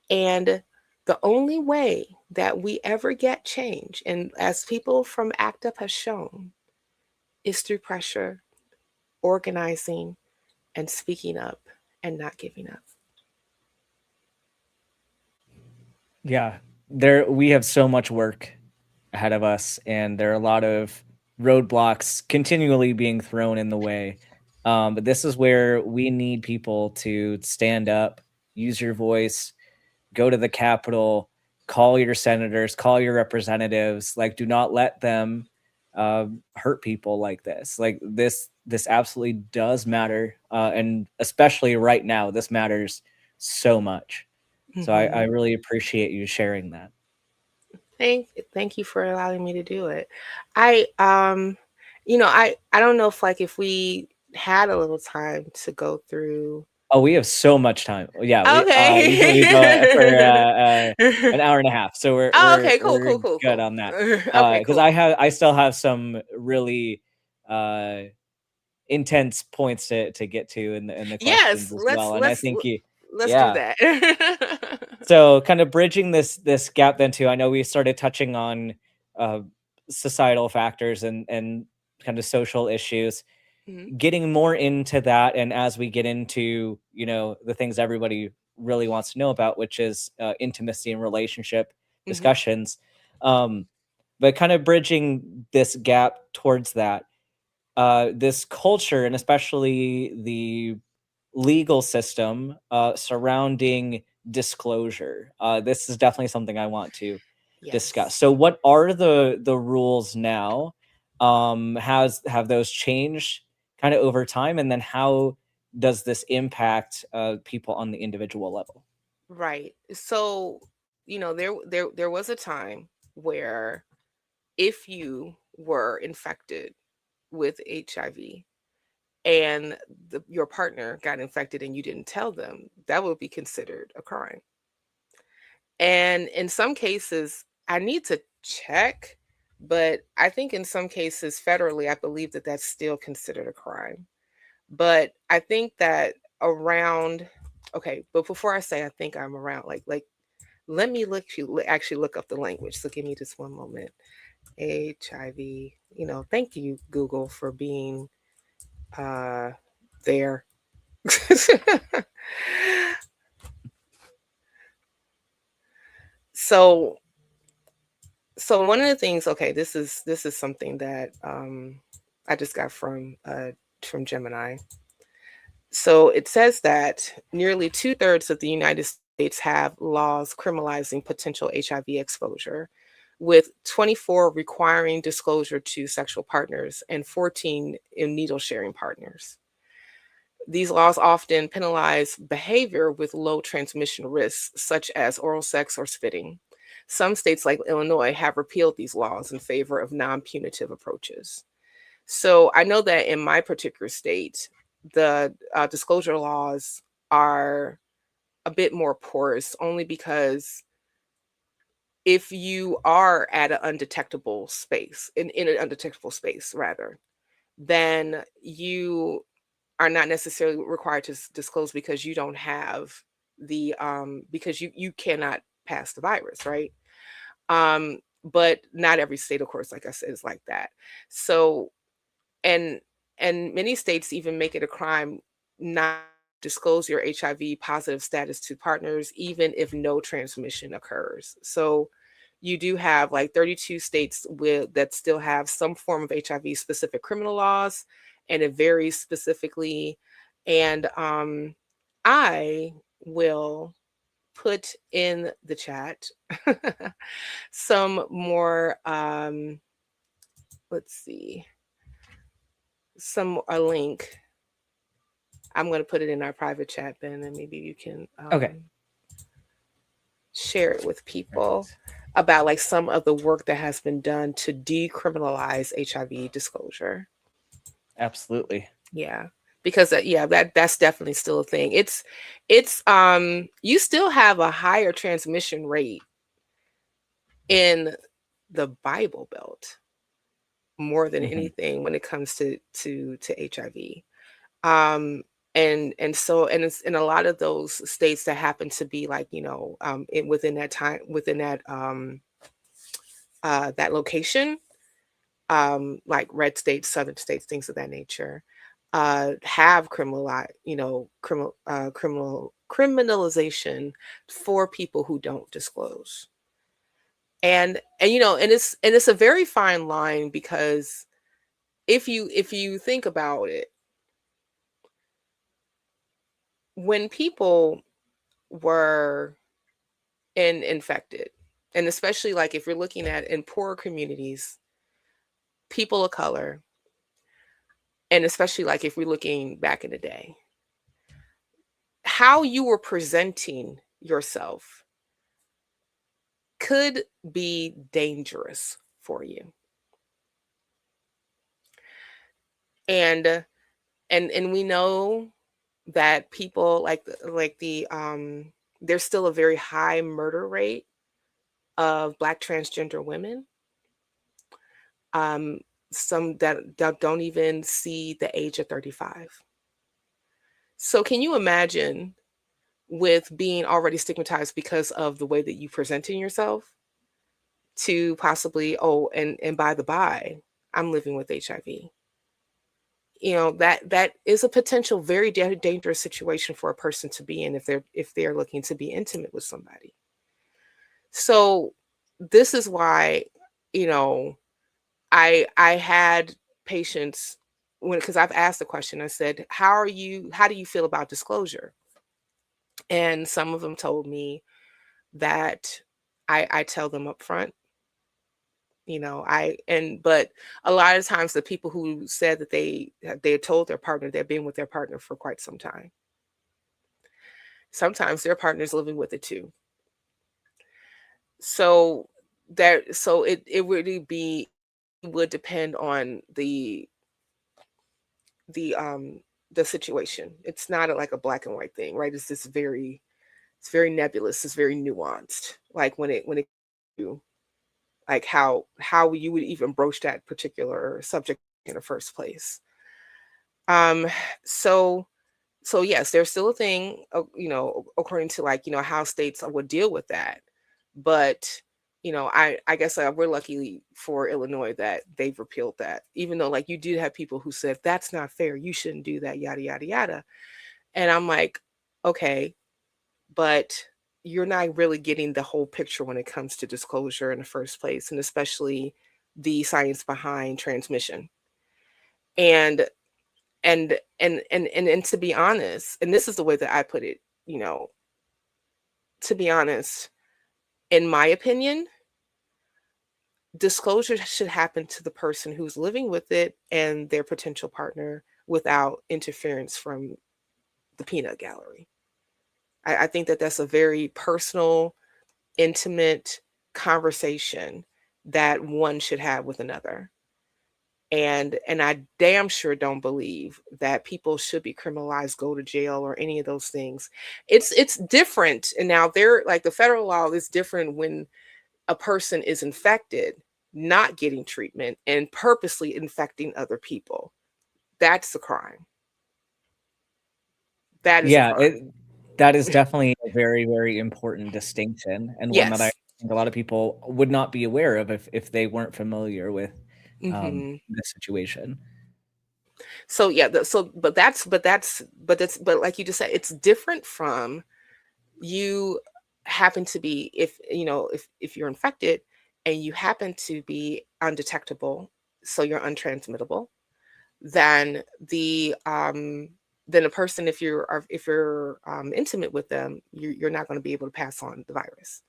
And the only way that we ever get change, and as people from ACT UP has shown, is through pressure, organizing, and speaking up and not giving up. Yeah, there we have so much work ahead of us, and there are a lot of roadblocks continually being thrown in the way. But this is where we need people to stand up, use your voice, go to the Capitol, call your senators, call your representatives. Like, do not let them hurt people like this. Like this absolutely does matter, and especially right now, this matters so much. So I Mm-hmm. really appreciate you sharing that. Thank you for allowing me to do it. I I don't know if like if we had a little time to go through. Oh, we have so much time. Yeah, we usually we go for Okay. an hour and a half, so we're Oh, we're okay, cool, we're cool, cool, good cool. on that. Okay, Because cool. I still have some really uh intense points to get to in the questions Yes, as well, and I think you, let's do yeah. that. So kind of bridging this gap then too. I know we started touching on uh, societal factors and kind of social issues, Mhm, getting more into that, and as we get into the things everybody really wants to know about, which is intimacy and relationship mhm, discussions, um, but kind of bridging this gap towards that, this culture and especially the legal system surrounding disclosure. This is definitely something I want to discuss. yes. So, what are the rules now? Have those changed kind of over time, and then how does this impact people on the individual level? Right. So, there was a time where if you were infected with HIV and your partner got infected and you didn't tell them, that would be considered a crime. And in some cases, I need to check, but I think in some cases, federally, I believe that that's still considered a crime. But I think that around, okay, but before I say I think I'm around, let me actually look up the language. So give me just one moment. HIV, thank you, Google, for being uh there. so so one of the things, okay, this is something that I just got from Gemini. So it says that nearly 2/3 of the United States have laws criminalizing potential HIV exposure, with 24 requiring disclosure to sexual partners and 14 in needle sharing partners. These laws often penalize behavior with low transmission risks, such as oral sex or spitting. Some states, like Illinois, have repealed these laws in favor of non punitive approaches. So I know that in my particular state, the disclosure laws are a bit more porous, only because if you are at an undetectable space, in an undetectable space rather, then you are not necessarily required to disclose because you don't have because you cannot pass the virus, right? But not every state, of course, like I said, is like that. So and and many states even make it a crime not to disclose your HIV positive status to partners, even if no transmission occurs. So you do have like 32 states that still have some form of HIV specific criminal laws, and it varies specifically. And I will put in the chat some more let's see, some a link. I'm going to put it in our private chat, Ben, and maybe you can Okay, share it with people perfect. about like some of the work that has been done to decriminalize HIV disclosure. Absolutely. Yeah. Because yeah, that's definitely still a thing. It's you still have a higher transmission rate in the Bible Belt more than Mhm. anything when it comes to HIV. Um, and it's in a lot of those states that happen to be like, within that time, within that location, like red states, southern states, things of that nature, have criminalization for people who don't disclose. And it's a very fine line, because if you think about it, when people were infected, and especially like if you're looking at in poorer communities, people of color, and especially like if we're looking back in the day, how you were presenting yourself could be dangerous for you. And and and we know that people like the there's still a very high murder rate of Black transgender women, um some that don't even see the age of 35. So can you imagine, with being already stigmatized because of the way that you presenting yourself, to possibly, oh, and by the by, I'm living with HIV. That is a potential very dangerous situation for a person to be in, if they're looking to be intimate with somebody. So this is why, you know I had patients, when, because I've asked the question, I said, how do you feel about disclosure? And some of them told me that I tell them up front. But a lot of times the people who said that they had told their partner they've been with their partner for quite some time. Sometimes their partner's living with it too. So it really would depend on the situation. It's not like a black and white thing, right? It's very nebulous, it's very nuanced. Like when it like how you would even broach that particular subject in the first place. Um, so so yes, there's still a thing, according to like how states would deal with that. But I guess we're lucky for Illinois that they've repealed that, even though like you do have people who said that's not fair, you shouldn't do that, yada yada yada. And I'm like, okay, but you're not really getting the whole picture when it comes to disclosure in the first place, and especially the science behind transmission. And and to be honest, and this is the way that I put it, you know, to be honest, in my opinion, disclosure should happen to the person who's living with it and their potential partner without interference from the peanut gallery. I think that that's a very personal, intimate conversation that one should have with another. And I damn sure don't believe that people should be criminalized, go to jail, or any of those things. It's different. And now they're like, the federal law is different when a person is infected, not getting treatment, and purposely infecting other people. That's a crime. That is a Yeah, crime. that is definitely a very, very important distinction, and one that I Yes. think a lot of people would not be aware of if they weren't familiar with Hmm. this situation. So yeah, but like you just said, it's different from you happen to be, if you're infected and you happen to be undetectable, so you're untransmittable, than a person, if you're intimate with them, you're not going to be able to pass on the virus.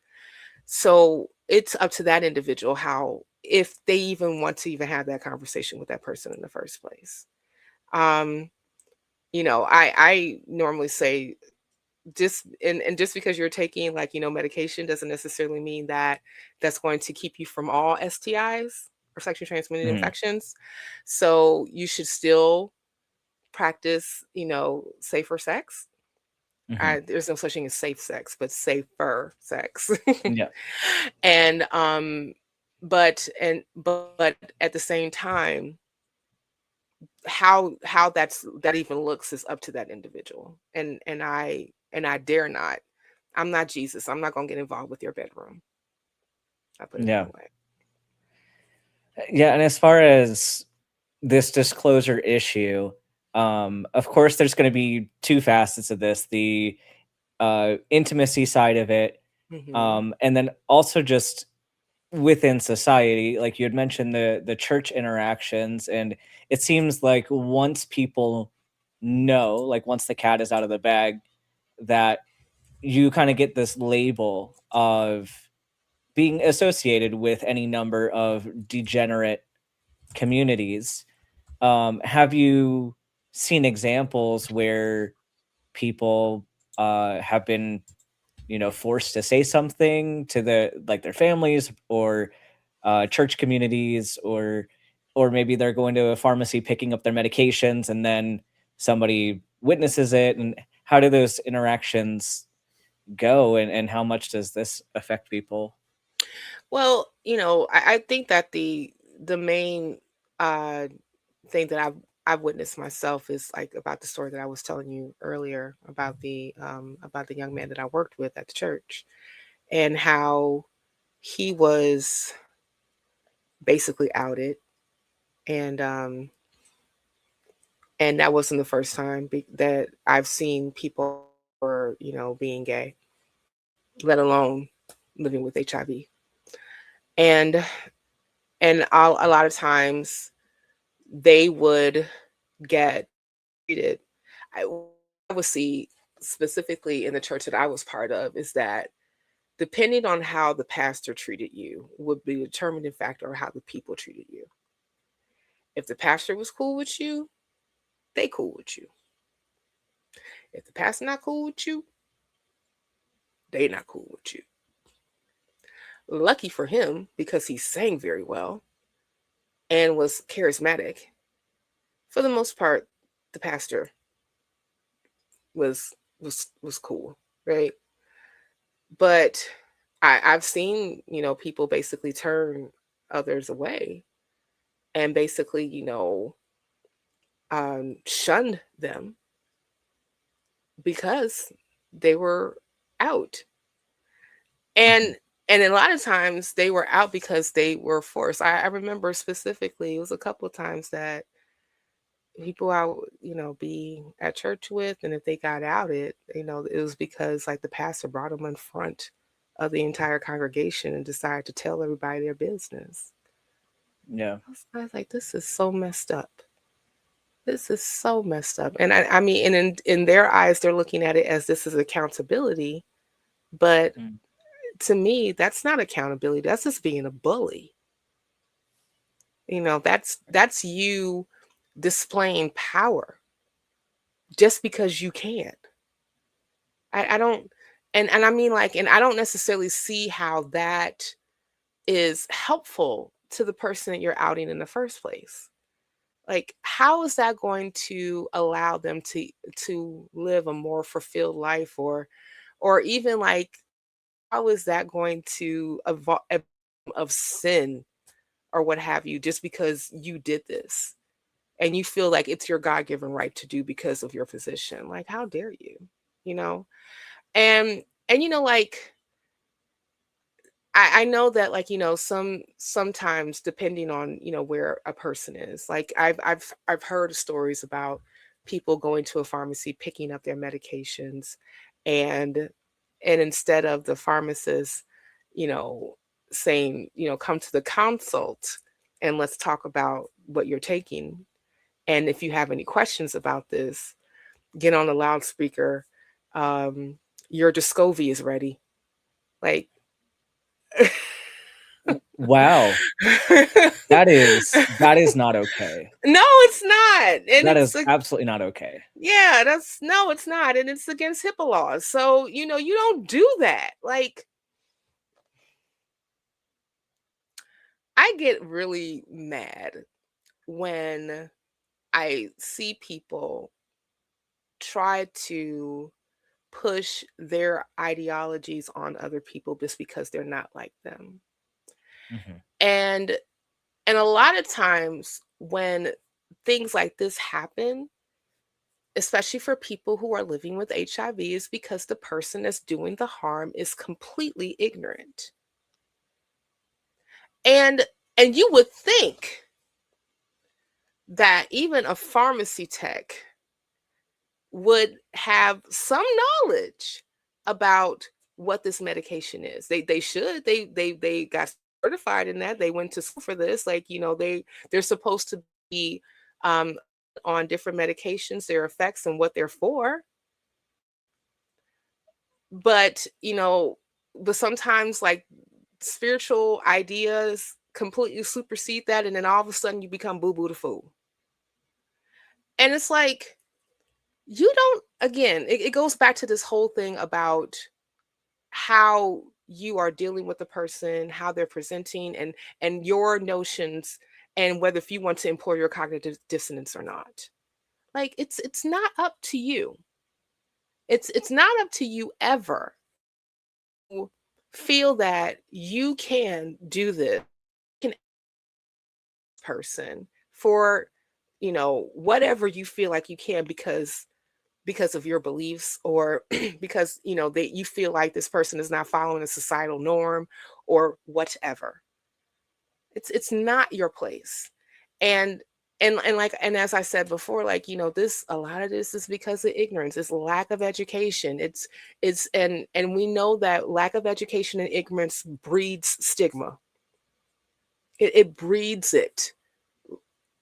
So it's up to that individual, how, if they even want to even have that conversation with that person in the first place. um I normally say, just because you're taking, like, medication, doesn't necessarily mean that that's going to keep you from all STIs or sexually transmitted Mhm. infections. So you should still practice, safer sex. Hmm. There's no such thing as safe sex, but safer sex. Yeah. And but at the same time, how that even looks is up to that individual. And I dare not. I'm not Jesus. I'm not gonna get involved with your bedroom. I put it Yeah. that way. Yeah. And as far as this disclosure issue, of course, there's going to be two facets of this: the intimacy side of it, Hmm. and then also just within society. Like you had mentioned, the church interactions, and it seems like once people know, like once the cat is out of the bag, that you kind of get this label of being associated with any number of degenerate communities. Have you seen examples where people have been, forced to say something to their families or church communities, or maybe they're going to a pharmacy picking up their medications and then somebody witnesses it? And how do those interactions go, and how much does this affect people? Well, I think that the main uh thing that I've witnessed myself is like about the story that I was telling you earlier about the young man that I worked with at the church, and how he was basically outed. And that wasn't the first time that I've seen people were, being gay, let alone living with HIV. And and a lot of times they would get treated. What I would see specifically in the church that I was part of is that depending on how the pastor treated you would be a determining factor of how the people treated you. If the pastor was cool with you, they cool with you. If the pastor not cool with you, they not cool with you. Lucky for him, because he sang very well and was charismatic, for the most part, the pastor was cool, right? But I've seen, people basically turn others away and basically, shunned them because they were out. Mhm. And a lot of times they were out because they were forced. I remember specifically, it was a couple of times that people I would, be at church with, and if they got outed, it was because like the pastor brought them in front of the entire congregation and decided to tell everybody their business. Yeah. I was like, this is so messed up. This is so messed up. And I mean, and in their eyes, they're looking at it as this is accountability. But Mm. to me, that's not accountability. That's just being a bully. That's you displaying power just because you can. I don't, and I mean, like, and I don't necessarily see how that is helpful to the person that you're outing in the first place. Like, how is that going to allow them to live a more fulfilled life, or even like how is that going to evolve of sin or what have you, just because you did this and you feel like it's your god-given right to do because of your position? Like, how dare you, you know and like, I know that, like, sometimes depending on, where a person is, like I've heard stories about people going to a pharmacy picking up their medications, and instead of the pharmacist, you know, saying, come to the consult and let's talk about what you're taking. And if you have any questions about this, get on the loudspeaker. Um, your Discovery is ready. Like, Wow. That is not okay. no, it's not. And That it's is absolutely not okay. yeah, that's no, it's not. And it's against HIPAA laws. So, you don't do that. Like, I get really mad when I see people try to push their ideologies on other people just because they're not like them. Mhm. And a lot of times when things like this happen, especially for people who are living with HIV, is because the person that's doing the harm is completely ignorant. And you would think that even a pharmacy tech would have some knowledge about what this medication is. They should. They got certified in that. They went to school for this. Like, they're supposed to be um on different medications, their effects and what they're for. But, but sometimes like spiritual ideas completely supersede that, and then all of a sudden you become boo-boo the fool. And it's like, you don't, again, it goes back to this whole thing about how you are dealing with the person, how they're presenting, and your notions, and whether if you want to employ your cognitive dissonance or not. Like, it's not up to you. It's not up to you ever to feel that you can do this, can person for, whatever you feel like you can, because of your beliefs, or because you feel like this person is not following a societal norm or whatever. It's not your place. And and as I said before, like, this, a lot of this is because of ignorance. It's lack of education. It's and we know that lack of education and ignorance breeds stigma. It breeds it.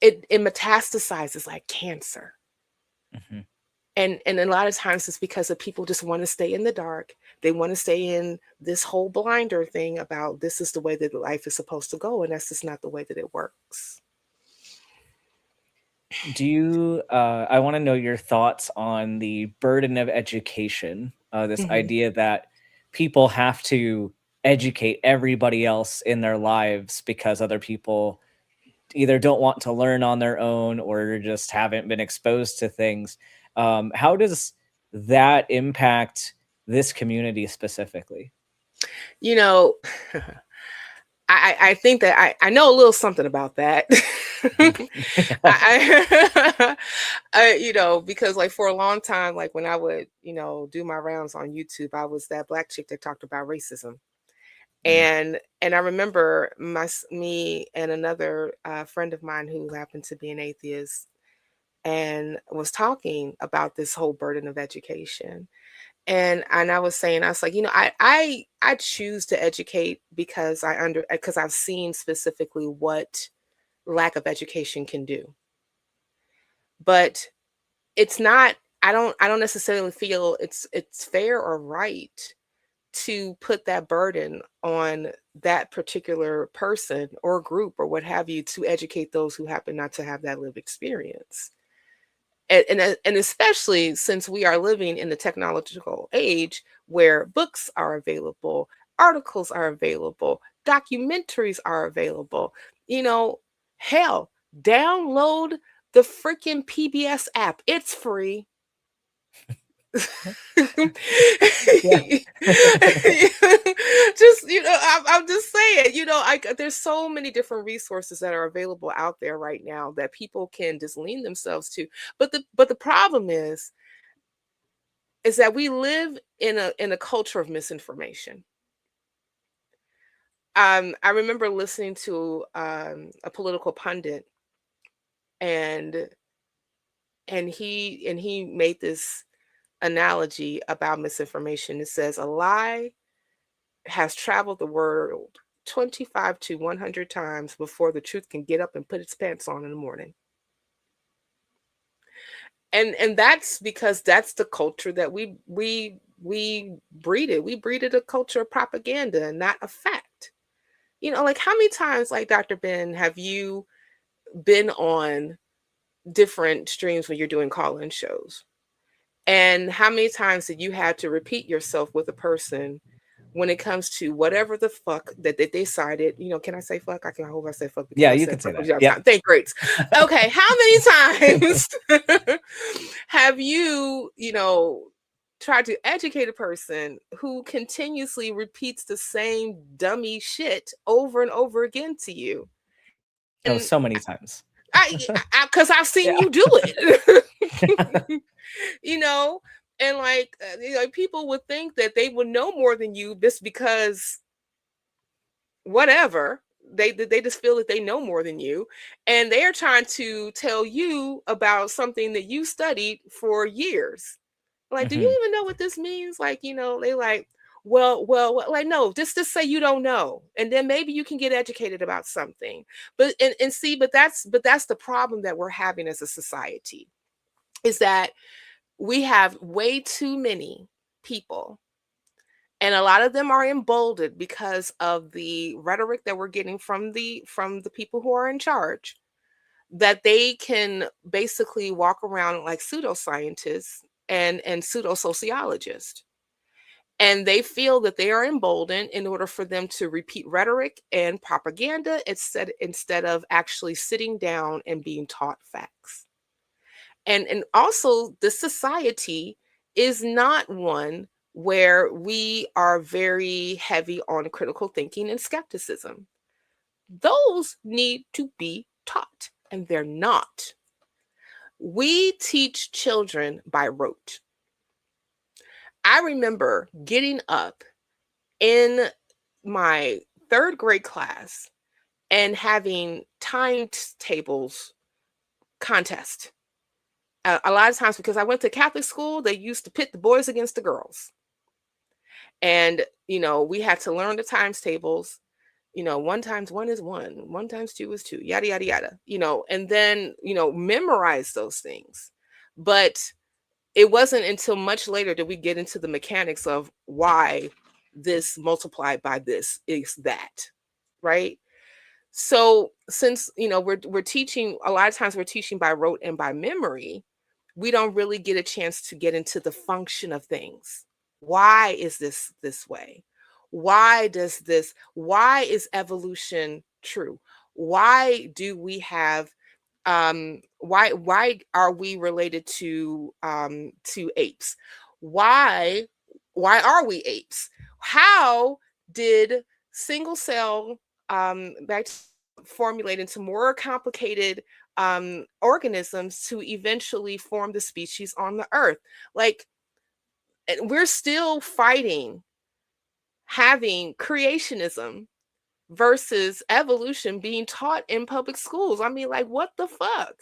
It metastasizes like cancer. Mhm. And a lot of times it's because of people just want to stay in the dark. They want to stay in this whole blinder thing about this is the way that life is supposed to go, and that's just not the way that it works. Do you I want to know your thoughts on the burden of education, this Mhm. idea that people have to educate everybody else in their lives because other people either don't want to learn on their own or just haven't been exposed to things. How does that impact this community specifically? You know, I think that I know a little something about that. I, because like for a long time, like when I would, do my rounds on YouTube, I was that black chick that talked about racism. Mm, And I remember me and another friend of mine who happened to be an atheist, and was talking about this whole burden of education. And I was saying, I was like, I choose to educate because I've seen specifically what lack of education can do. But it's not, I don't necessarily feel it's fair or right to put that burden on that particular person or group or what have you, to educate those who happen not to have that lived experience. And especially since we are living in the technological age where books are available, articles are available, documentaries are available. Hell, download the freaking PBS app. It's free. yeah. Just, I'm just saying, there's so many different resources that are available out there right now that people can just lean themselves to. But the problem is that we live in a culture of misinformation. I remember listening to a political pundit, and he made this analogy about misinformation. It says a lie has traveled the world 25 to 100 times before the truth can get up and put its pants on in the morning. And that's because that's the culture that we breeded. We breeded a culture of propaganda and not a fact. Like, how many times, like, Dr. Ben, have you been on different streams when you're doing call-in shows? And how many times did you have to repeat yourself with a person when it comes to whatever the fuck that they decided? Can I say fuck? I hope I say fuck because Yeah, I you said could say fuck. that. Yep. Thank greats. Okay, how many times have you, try to educate a person who continuously repeats the same dummy shit over and over again to you. Oh, And so many times. because I've seen Yeah. you do it. you know, and like, people would think that they would know more than you just because whatever. They just feel that they know more than you, and they're trying to tell you about something that you studied for years. Like, do Mhm. you even know what this means? Like, they like, like, no, just say you don't know, and then maybe you can get educated about something. But and see, but that's the problem that we're having as a society, is that we have way too many people, and a lot of them are emboldened because of the rhetoric that we're getting from the people who are in charge, that they can basically walk around like pseudoscientists and pseudo sociologists, and they feel that they are emboldened in order for them to repeat rhetoric and propaganda instead of actually sitting down and being taught facts. And also, the society is not one where we are very heavy on critical thinking and skepticism. Those need to be taught, and they're not. We teach children by rote. I remember getting up in my third grade class and having timetables contest. A lot of times, because I went to Catholic school, they used to pit the boys against the girls. And, we had to learn the times tables. 1 times 1 is 1, 1 times 2 is 2, yada, yada, yada, and then, memorize those things. But it wasn't until much later that we get into the mechanics of why this multiplied by this is that, right? So since we're teaching, a lot of times we're teaching by rote and by memory, we don't really get a chance to get into the function of things. Why is this way? Why is evolution true? Why do we have why are we related to apes? Why why are we apes? How did single cell bacteria formulate into more complicated organisms to eventually form the species on the earth? Like, and we're still fighting having creationism versus evolution being taught in public schools. I mean, like, what the fuck?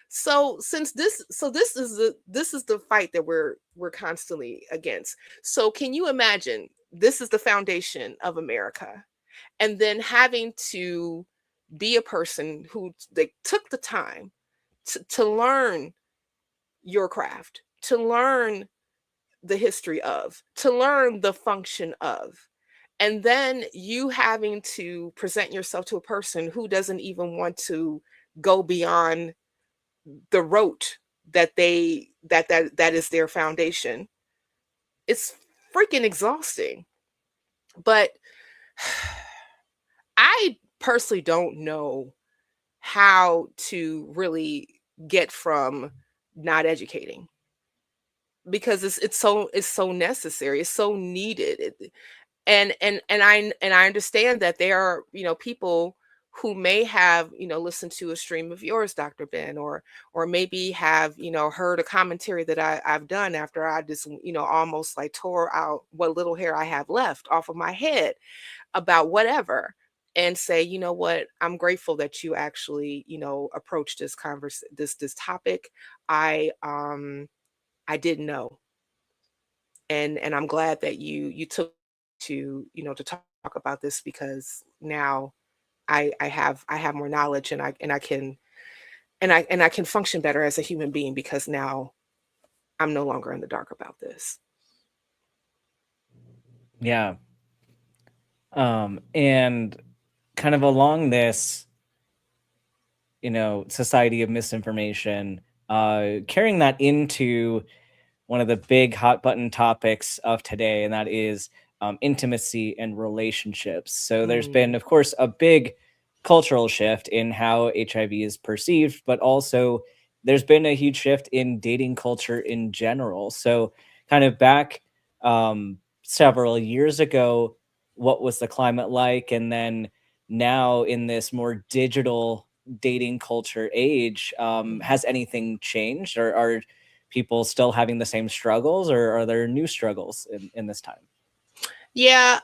So this is the fight that we're constantly against. So can you imagine, this is the foundation of America, and then having to be a person who they took the time to learn your craft, to learn the history of, to learn the function of, and then you having to present yourself to a person who doesn't even want to go beyond the rote that is their foundation. It's freaking exhausting. But I personally don't know how to really get from not educating, because it's so necessary, it's so needed. And I understand that there are, people who may have, listened to a stream of yours, Dr. Ben, or maybe have, heard a commentary that I've done after I just, almost like tore out what little hair I have left off of my head about whatever, and say, you know what, I'm grateful that you actually, approached this topic. I didn't know, and I'm glad that you took to talk about this, because now I have more knowledge, and I can function better as a human being, because now I'm no longer in the dark about this. Yeah. And kind of along this, society of misinformation, carrying that into one of the big hot button topics of today, and that is intimacy and relationships. So there's been, Mm, of course, a big cultural shift in how HIV is perceived, but also there's been a huge shift in dating culture in general. So kind of back several years ago, what was the climate like? And then now in this more digital dating culture age, Mhm. has anything changed, or are people still having the same struggles, or are there new struggles in this time? Yeah,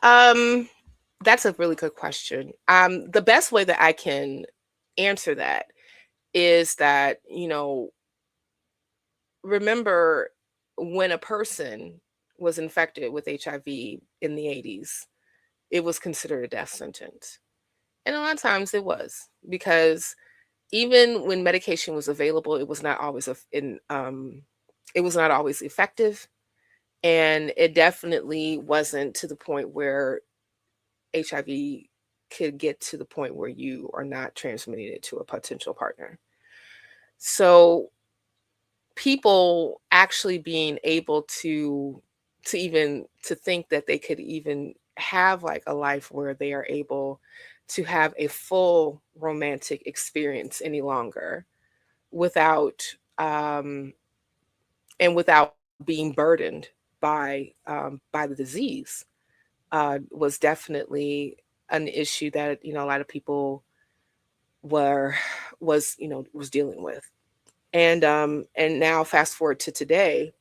that's a really good question. The best way that I can answer that is that, remember when a person was infected with HIV in the 80s, it was considered a death sentence. And a lot of times it was, because even when medication was available, it was not always it was not always effective, and it definitely wasn't to the point where HIV could get to the point where you are not transmitting it to a potential partner. So people actually being able to think that they could even have like a life where they are able to have a full romantic experience any longer without without being burdened by the disease was definitely an issue that a lot of people were was dealing with. And now fast forward to today,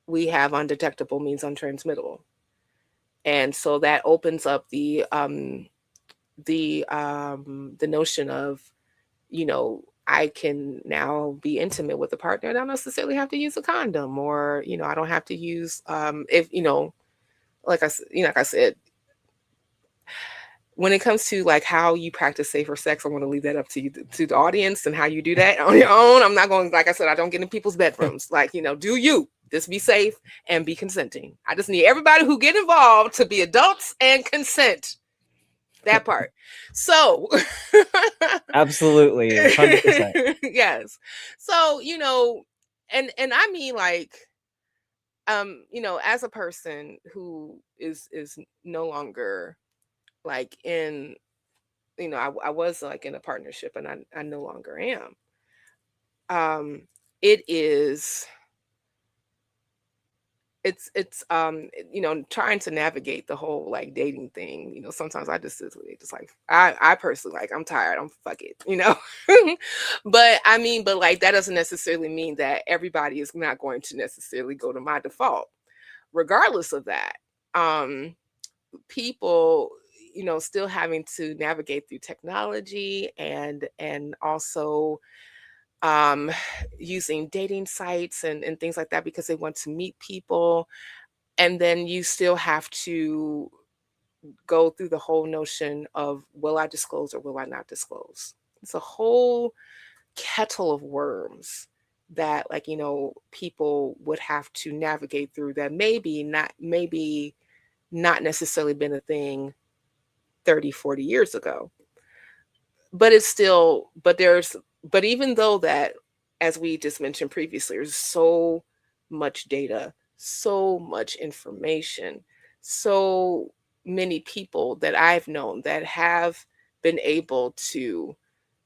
we have undetectable means untransmittable. And so that opens up the notion of, I can now be intimate with a partner. I don't necessarily have to use a condom, or I don't have to use if like I said, when it comes to like how you practice safer sex, I want to leave that up to you, to the audience, and how you do that on your own. I'm not going, like I said, I don't get in people's bedrooms. Like, do you just be safe and be consenting. I just need everybody who get involved to be adults and consent. That part. So Absolutely, 100%. yes. So, and I mean, like, as a person who is no longer like in, I was like in a partnership, and I no longer am. It is trying to navigate the whole like dating thing. Sometimes I just like, I personally, like, I'm tired, I'm fuck it. But I mean, but like that doesn't necessarily mean that everybody is not going to necessarily go to my default. Regardless of that, people, still having to navigate through technology, and also um using dating sites and things like that, because they want to meet people. And then you still have to go through the whole notion of, will I disclose or will I not disclose? It's a whole kettle of worms that, like, people would have to navigate through, that maybe not necessarily been a thing 30, 40 years ago. But it's still, but even though that, as we just mentioned previously, there's so much data, so much information, so many people that I've known that have been able to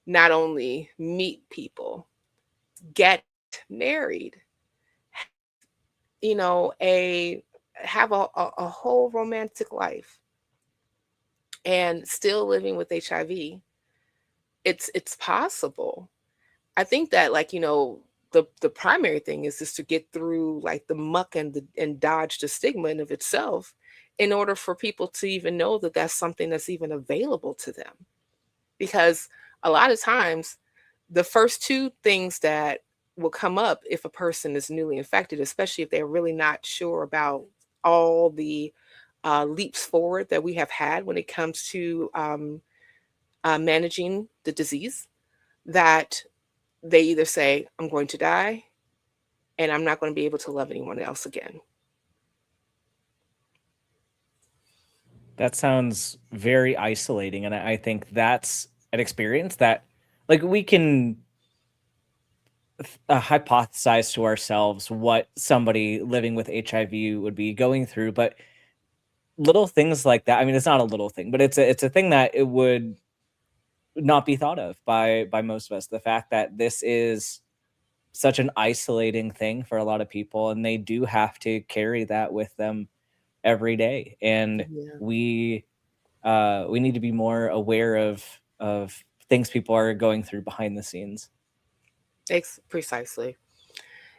not only meet people, get married, a have a whole romantic life, and still living with HIV. It's possible. I think that, like, the primary thing is just to get through like the muck and dodge the stigma in of itself, in order for people to even know that that's something that's even available to them. Because a lot of times, the first two things that will come up if a person is newly infected, especially if they're really not sure about all the leaps forward that we have had when it comes to managing the disease, that they either say, I'm going to die, and I'm not going to be able to love anyone else again. That sounds very isolating, and I think that's an experience that, like, we can hypothesize to ourselves what somebody living with HIV would be going through, but little things like that, I mean, it's not a little thing, but it's a thing that it would not be thought of by most of us. The fact that this is such an isolating thing for a lot of people, and they do have to carry that with them every day. And Yeah, we we need to be more aware of things people are going through behind the scenes. precisely.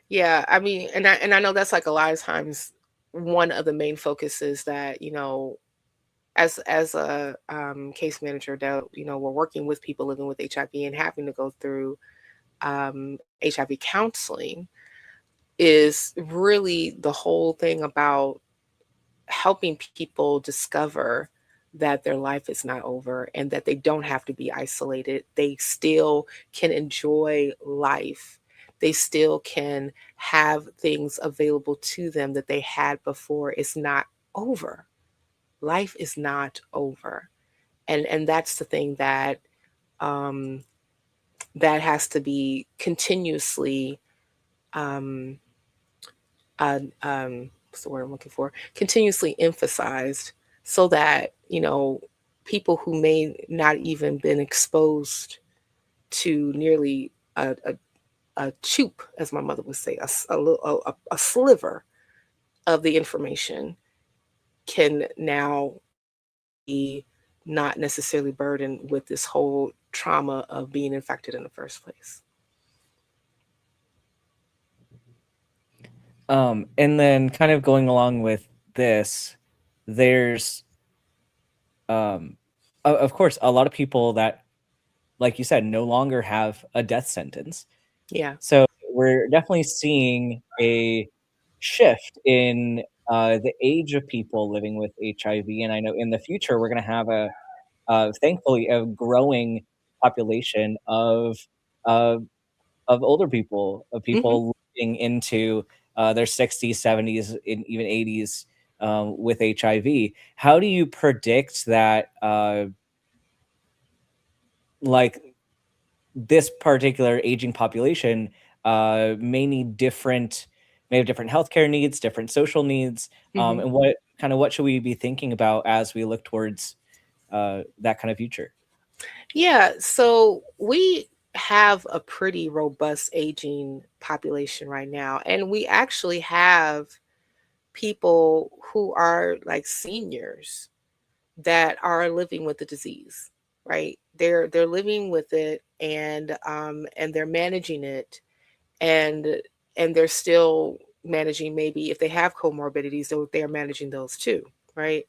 Yeah, I mean, and I know that's like a lot of times one of the main focuses that, as a case manager, that we're working with people living with HIV and having to go through HIV counseling, is really the whole thing about helping people discover that their life is not over and that they don't have to be isolated. They still can enjoy life. They still can have things available to them that they had before. It's not over. Life is not over. And that's the thing um, that has to be continuously um, what's the word I'm looking for? Continuously emphasized, so that people who may not even been exposed to nearly a choop, as my mother would say, a sliver of the information, can now be not necessarily burdened with this whole trauma of being infected in the first place. And then kind of going along with this, there's of course a lot of people that, like you said, no longer have a death sentence. Yeah. So we're definitely seeing a shift in the age of people living with HIV, and I know in the future we're going to have thankfully, a growing population of of older people, of Hmm. people living into their 60s, 70s, and even 80s with HIV. How do you predict that, like, this particular aging population may have different healthcare needs, different social needs, Hmm. and what should we be thinking about as we look towards that kind of future? Yeah, so we have a pretty robust aging population right now, and we actually have people who are like seniors that are living with the disease, right? They're living with it, and they're managing it, and they're still managing, maybe if they have comorbidities, they're managing those too, right?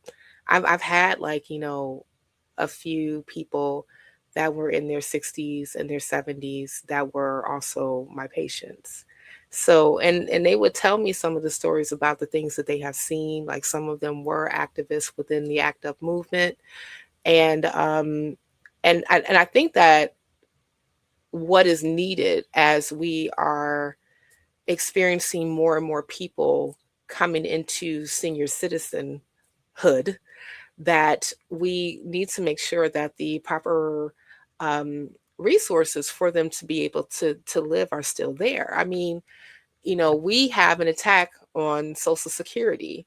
I've had, like, a few people that were in their 60s and their 70s that were also my patients. So, and they would tell me some of the stories about the things that they have seen. Like, some of them were activists within the ACT UP movement, and I think that what is needed, as we are experiencing more and more people coming into senior citizenhood, that we need to make sure that the proper um, resources for them to be able to live are still there. I mean, we have an attack on Social Security.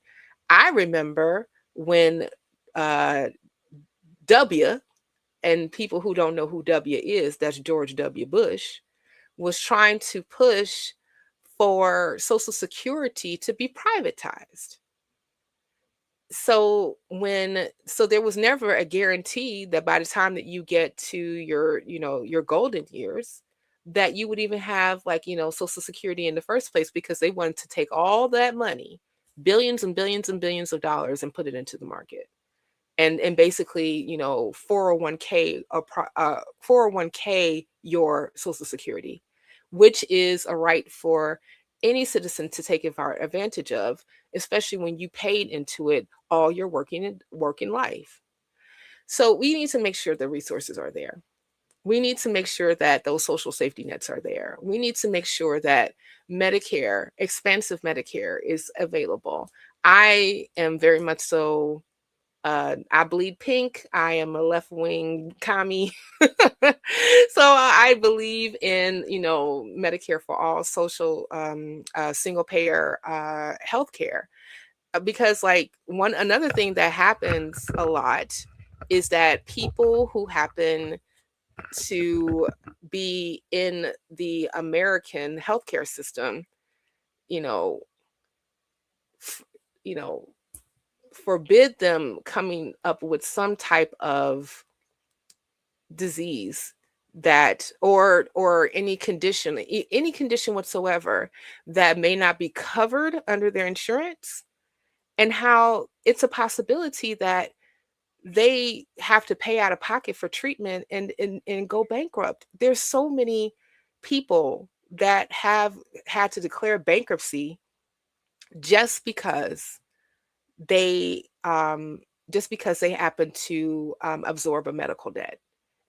I remember when uh, W, and people who don't know who W is, that's George W. Bush, was trying to push for Social Security to be privatized. So there was never a guarantee that by the time that you get to your golden years, that you would even have, like, Social Security in the first place, because they wanted to take all that money, billions and billions and billions of dollars, and put it into the market, and basically, 401k, 401k your Social Security, which is a right for any citizen to take advantage of, especially when you paid into it all your working life. So we need to make sure the resources are there. We need to make sure that those social safety nets are there. We need to make sure that Medicare, expansive Medicare, is available. I am very much so, I bleed pink. I am a left wing commie. So I believe in, Medicare for all, social, single payer healthcare. Because, like, another thing that happens a lot is that people who happen to be in the American healthcare system, you know, f- you know, forbid them coming up with some type of disease that or any condition whatsoever that may not be covered under their insurance, and how it's a possibility that they have to pay out of pocket for treatment and go bankrupt. There's so many people that have had to declare bankruptcy just because they um just because they happen to absorb a medical debt.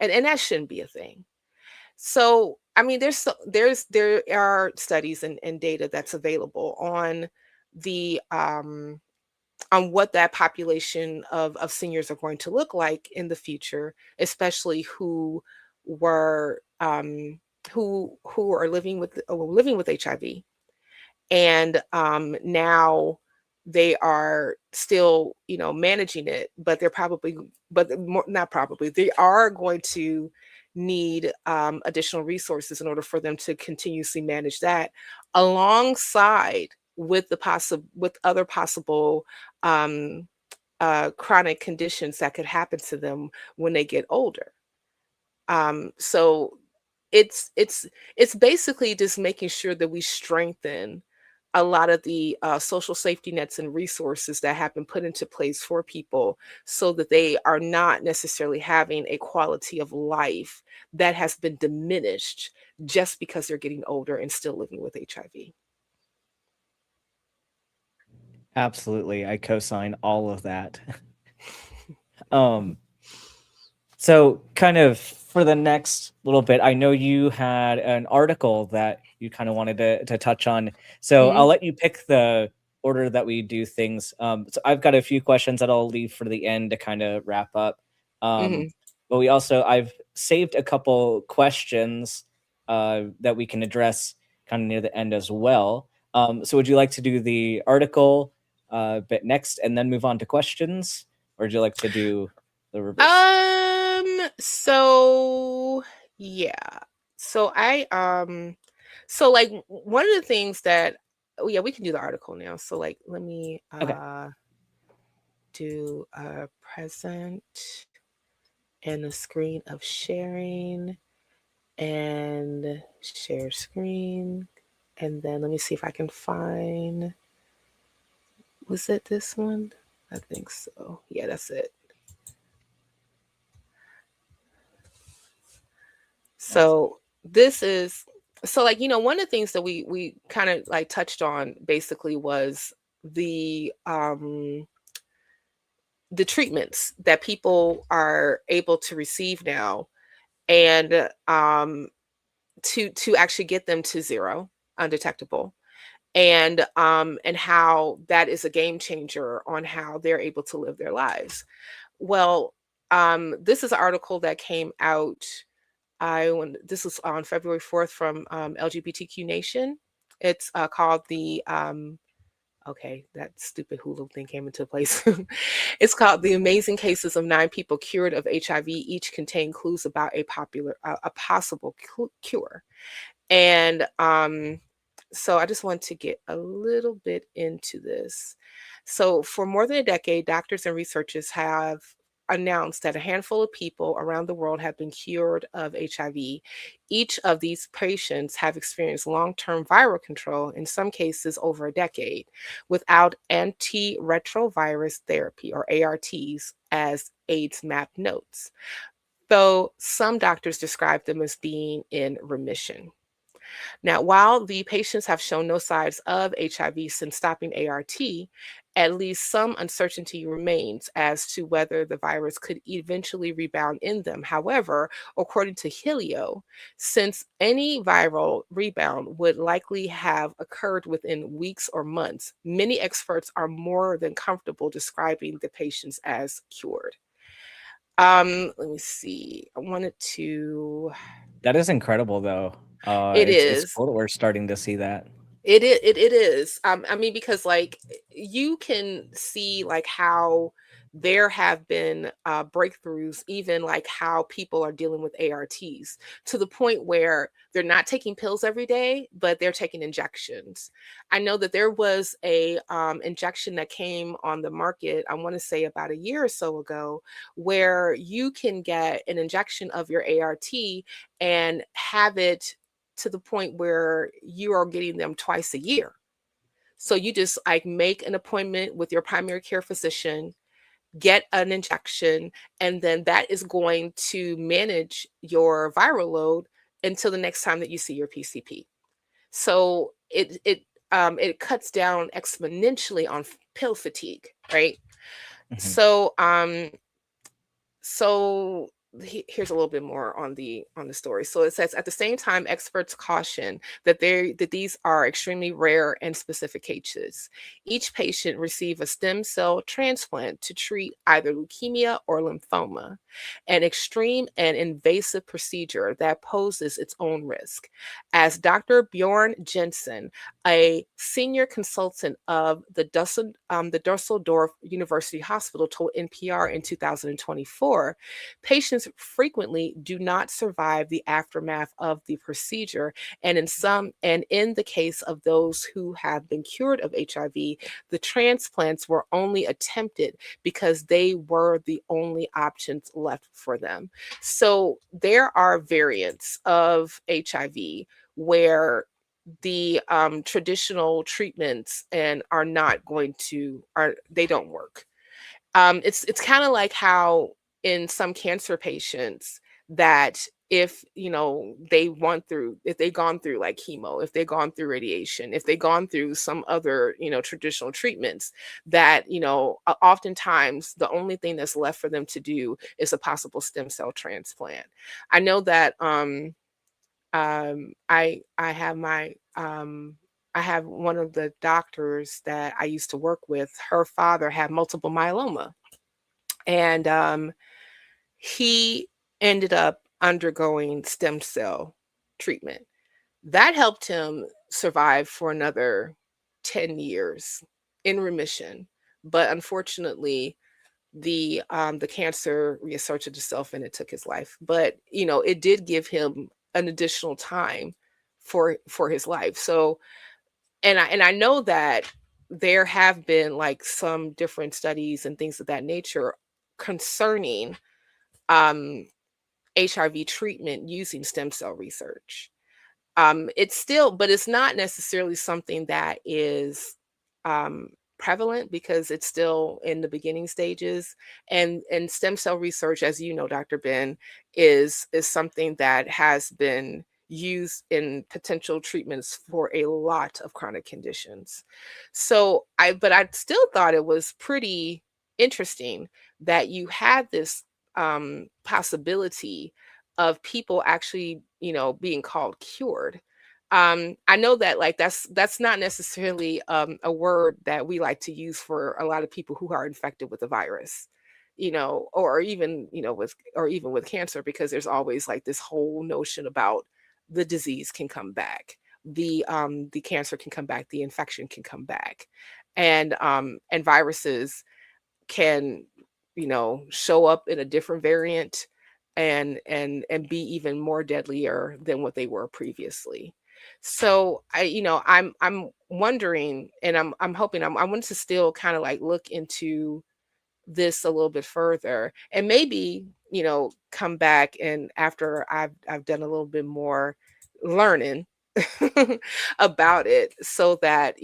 And that shouldn't be a thing. So, I mean, there are studies and data that's available the on what that population of seniors are going to look like in the future, especially were who are living with HIV, and now they are still, managing it, but they're probably, not probably, they are going to need additional resources in order for them to continuously manage that, alongside with other possible um, chronic conditions that could happen to them when they get older. So it's basically just making sure that we strengthen a lot of the social safety nets and resources that have been put into place for people, so that they are not necessarily having a quality of life that has been diminished just because they're getting older and still living with HIV. Absolutely. I co-sign all of that. um So, kind of for the next little bit, I know you had an article that you kind of wanted to touch on. So, Hmm. I'll let you pick the order that we do things. So, I've got a few questions that I'll leave for the end to kind of wrap up. Hmm. But I've saved a couple questions that we can address kind of near the end as well. So, would you like to do the article bit next and then move on to questions? Or would you like to do the reverse? So yeah. So one of the things that, oh yeah, we can do the article now. So like let me Okay. do a present and the screen of sharing, and share screen, and then let me see if I can find, was it this one? I think so. Yeah, that's it. Awesome. So this is so like, one of the things that we kind of like touched on basically was the treatments that people are able to receive now, and to actually get them to zero, undetectable, and how that is a game changer on how they're able to live their lives. Well, this is an article that came out, this was on February 4th from LGBTQ Nation. It's called okay, that stupid Hulu thing came into place. It's called "The Amazing Cases of 9 People Cured of HIV. Each contain clues about a possible cure." And so I just want to get a little bit into this. So, for more than a decade, doctors and researchers have announced that a handful of people around the world have been cured of HIV. Each of these patients have experienced long-term viral control, in some cases over a decade, without antiretrovirus therapy, or ARTs, as AIDS map notes, though some doctors describe them as being in remission. Now, while the patients have shown no signs of HIV since stopping ART, at least some uncertainty remains as to whether the virus could eventually rebound in them. However, according to Helio, since any viral rebound would likely have occurred within weeks or months, many experts are more than comfortable describing the patients as cured. Let me see. I wanted to. That is incredible, though. It It's is. cool that we're starting to see that. It is. I mean, because like you can see like how there have been breakthroughs, even like how people are dealing with ARTs, to the point where they're not taking pills every day, but they're taking injections. I know that there was a injection that came on the market, I want to say about a year or so ago, where you can get an injection of your ART and have it to the point where you are getting them twice a year. So you just like make an appointment with your primary care physician, get an injection, and then that is going to manage your viral load until the next time that you see your PCP. So it cuts down exponentially on pill fatigue, right? Mhm. So so here's a little bit more on the story. So it says, at the same time, experts caution that these are extremely rare and specific cases. Each patient receive a stem cell transplant to treat either leukemia or lymphoma, an extreme and invasive procedure that poses its own risk. As Dr. Bjorn Jensen, a senior consultant of the Dusseldorf University Hospital, told NPR in 2024, patients frequently do not survive the aftermath of the procedure, and in the case of those who have been cured of HIV, the transplants were only attempted because they were the only options left for them. So there are variants of HIV where the traditional treatments and are not going to are they don't work. It's kind of like how in some cancer patients that if if they've gone through like chemo, if they've gone through radiation, if they've gone through some other traditional treatments, that oftentimes the only thing that's left for them to do is a possible stem cell transplant. I know that I have I have one of the doctors that I used to work with. Her father had multiple myeloma, and he ended up undergoing stem cell treatment. That helped him survive for another 10 years in remission. But unfortunately, the cancer reasserted itself and it took his life. But it did give him an additional time for his life. So and I know that there have been like some different studies and things of that nature concerning um HIV treatment using stem cell research. It's still, but it's not necessarily something that is um, prevalent because it's still in the beginning stages. And stem cell research, as you know, Dr. Ben, is something that has been used in potential treatments for a lot of chronic conditions. So but I still thought it was pretty interesting that you had this possibility of people actually, being called cured. I know that like that's not necessarily a word that we like to use for a lot of people who are infected with the virus, or even, with cancer, because there's always like this whole notion about the disease can come back, the cancer can come back, the infection can come back, and viruses can show up in a different variant and be even more deadlier than what they were previously. So I'm wondering, and I'm hoping, I want to still kind of like look into this a little bit further, and maybe come back, and after I've done a little bit more learning about it, so that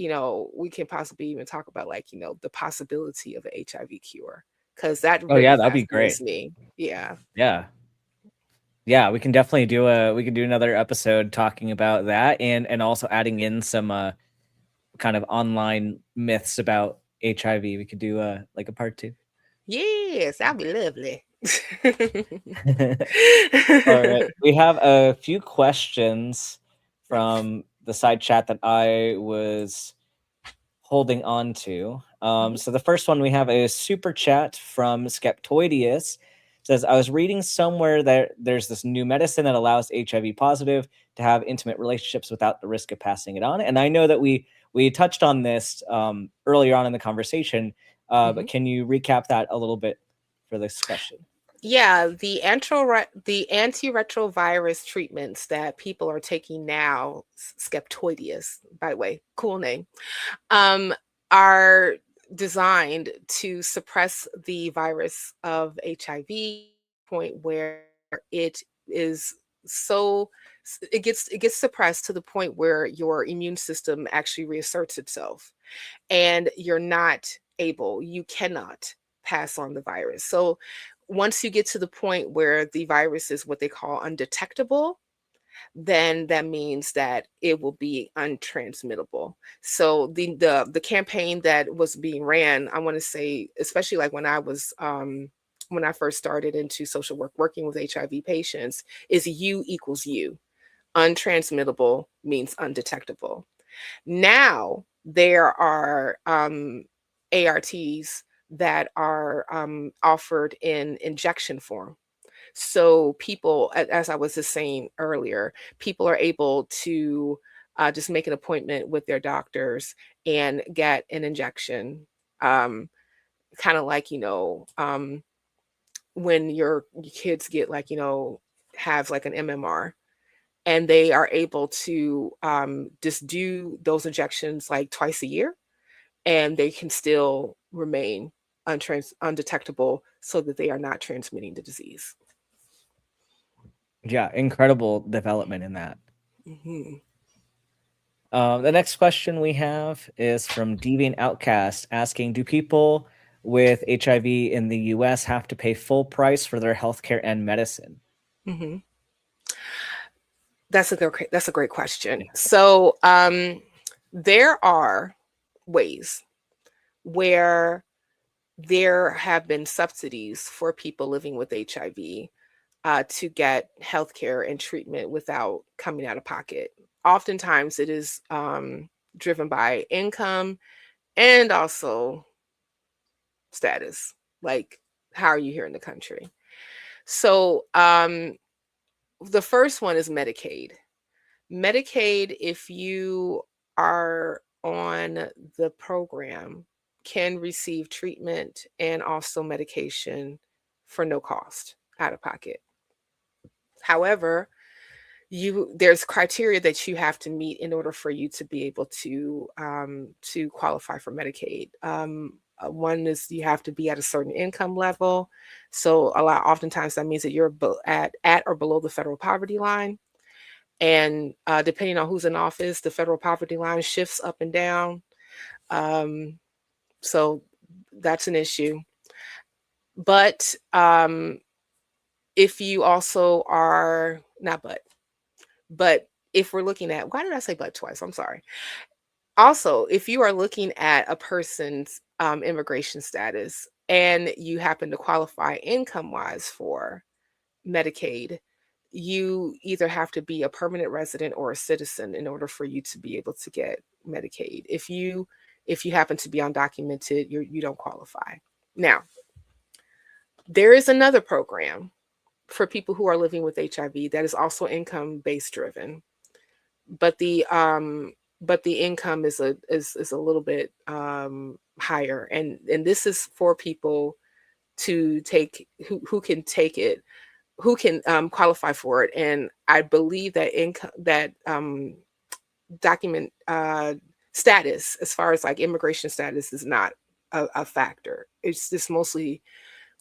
we can possibly even talk about like the possibility of an HIV cure, because that Oh really yeah, that'd be great. fascinates me. Yeah. Yeah. Yeah, we can definitely do another episode talking about that, and also adding in some kind of online myths about HIV. We could do like a part 2. Yes, that'd be lovely. All right. We have a few questions from the side chat that I was holding on to. Mhm. So the first one we have a super chat from Skeptoidius. Says, I was reading somewhere that there's this new medicine that allows HIV positive to have intimate relationships without the risk of passing it on. And I know that we touched on this earlier on in the conversation. But can you recap that a little bit for this question? Yeah, the antiretrovirus treatments that people are taking now, Skeptoideus, by the way, cool name, um, are designed to suppress the virus of HIV point where it is so it gets suppressed to the point where your immune system actually reasserts itself, and you cannot pass on the virus. So once you get to the point where the virus is what they call undetectable, then that means that it will be untransmittable. So the campaign that was being ran, I want to say, especially like when I first started into social work working with HIV patients, is U equals U. Untransmittable means undetectable. Now there are ARTs that are offered in injection form. So people, as I was just saying earlier, people are able to just make an appointment with their doctors and get an injection, kind of like, when your kids get like, have like an MMR, and they are able to just do those injections like twice a year, and they can still remain undetectable so that they are not transmitting the disease. Yeah, incredible development in that. Hmm. The next question we have is from Deviant Outcast asking, do people with HIV in the US have to pay full price for their healthcare and medicine? Hmm. That's a great question. So there are ways where there have been subsidies for people living with HIV to get healthcare and treatment without coming out of pocket. Oftentimes, it is driven by income and also status, like how are you here in the country. So the first one is Medicaid. Medicaid, if you are on the program, can receive treatment and also medication for no cost out of pocket. However, there's criteria that you have to meet in order for you to be able to qualify for Medicaid. One is you have to be at a certain income level. So oftentimes that means that you're at or below the federal poverty line. And depending on who's in office, the federal poverty line shifts up and down. So that's an issue. But if you also are not but if we're looking at, why did I say but twice? I'm sorry. Also, if you are looking at a person's immigration status and you happen to qualify income wise for Medicaid, you either have to be a permanent resident or a citizen in order for you to be able to get Medicaid. If you happen to be undocumented, you don't qualify. Now, there is another program for people who are living with HIV that is also income based driven, but the income is a little bit higher, and this is for people to take who can take it, who can qualify for it. And I believe that income that document status, as far as like immigration status, is not a factor. It's just mostly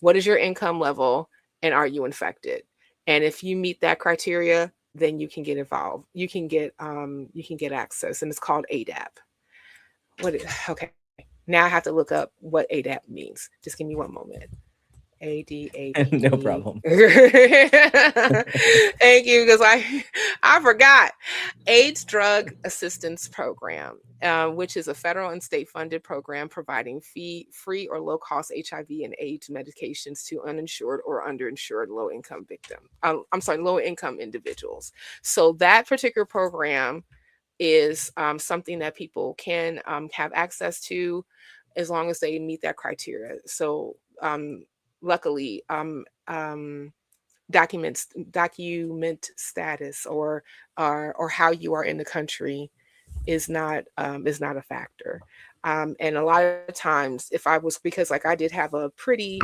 what is your income level and are you infected? And if you meet that criteria, then you can get involved. You can get access, and it's called ADAP. Okay. Now I have to look up what ADAP means. Just give me one moment. ADAP. No problem. Thank you, because I forgot. AIDS Drug Assistance Program, which is a federal and state funded program providing free or low cost HIV and AIDS medications to uninsured or underinsured low income low income individuals. So that particular program is something that people can have access to as long as they meet that criteria. So luckily, document status or how you are in the country is not a factor. And a lot of times, if I was, because like I did have a pretty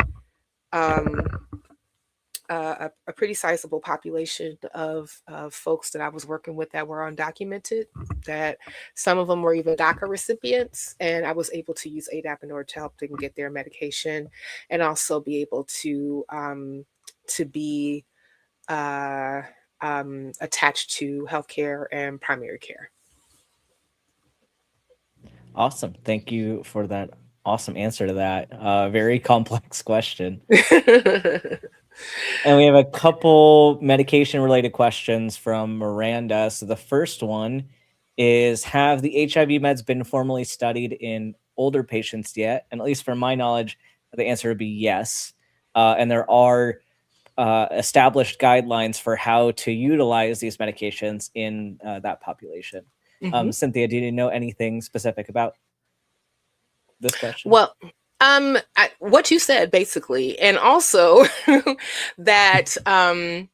um, a pretty sizable population of folks that I was working with that were undocumented, that some of them were even DACA recipients. And I was able to use ADAP in order to help them get their medication and also be able to be attached to healthcare and primary care. Awesome. Thank you for that awesome answer to that very complex question. And we have a couple medication related questions from Miranda. So the first one is, have the HIV meds been formally studied in older patients yet? And at least from my knowledge, the answer would be yes. And there are established guidelines for how to utilize these medications in that population. Mhm. Cynthia, do you know anything specific about this question? Well, what you said basically, and also that and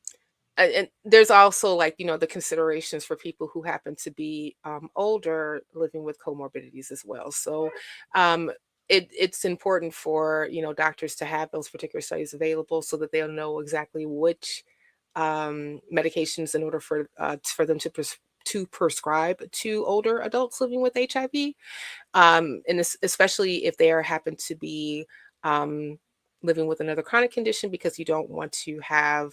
there's also, like, the considerations for people who happen to be older living with comorbidities as well. So it's important for doctors to have those particular studies available so that they'll know exactly which medications in order for them to prescribe to older adults living with HIV, and especially if they happen to be living with another chronic condition, because you don't want to have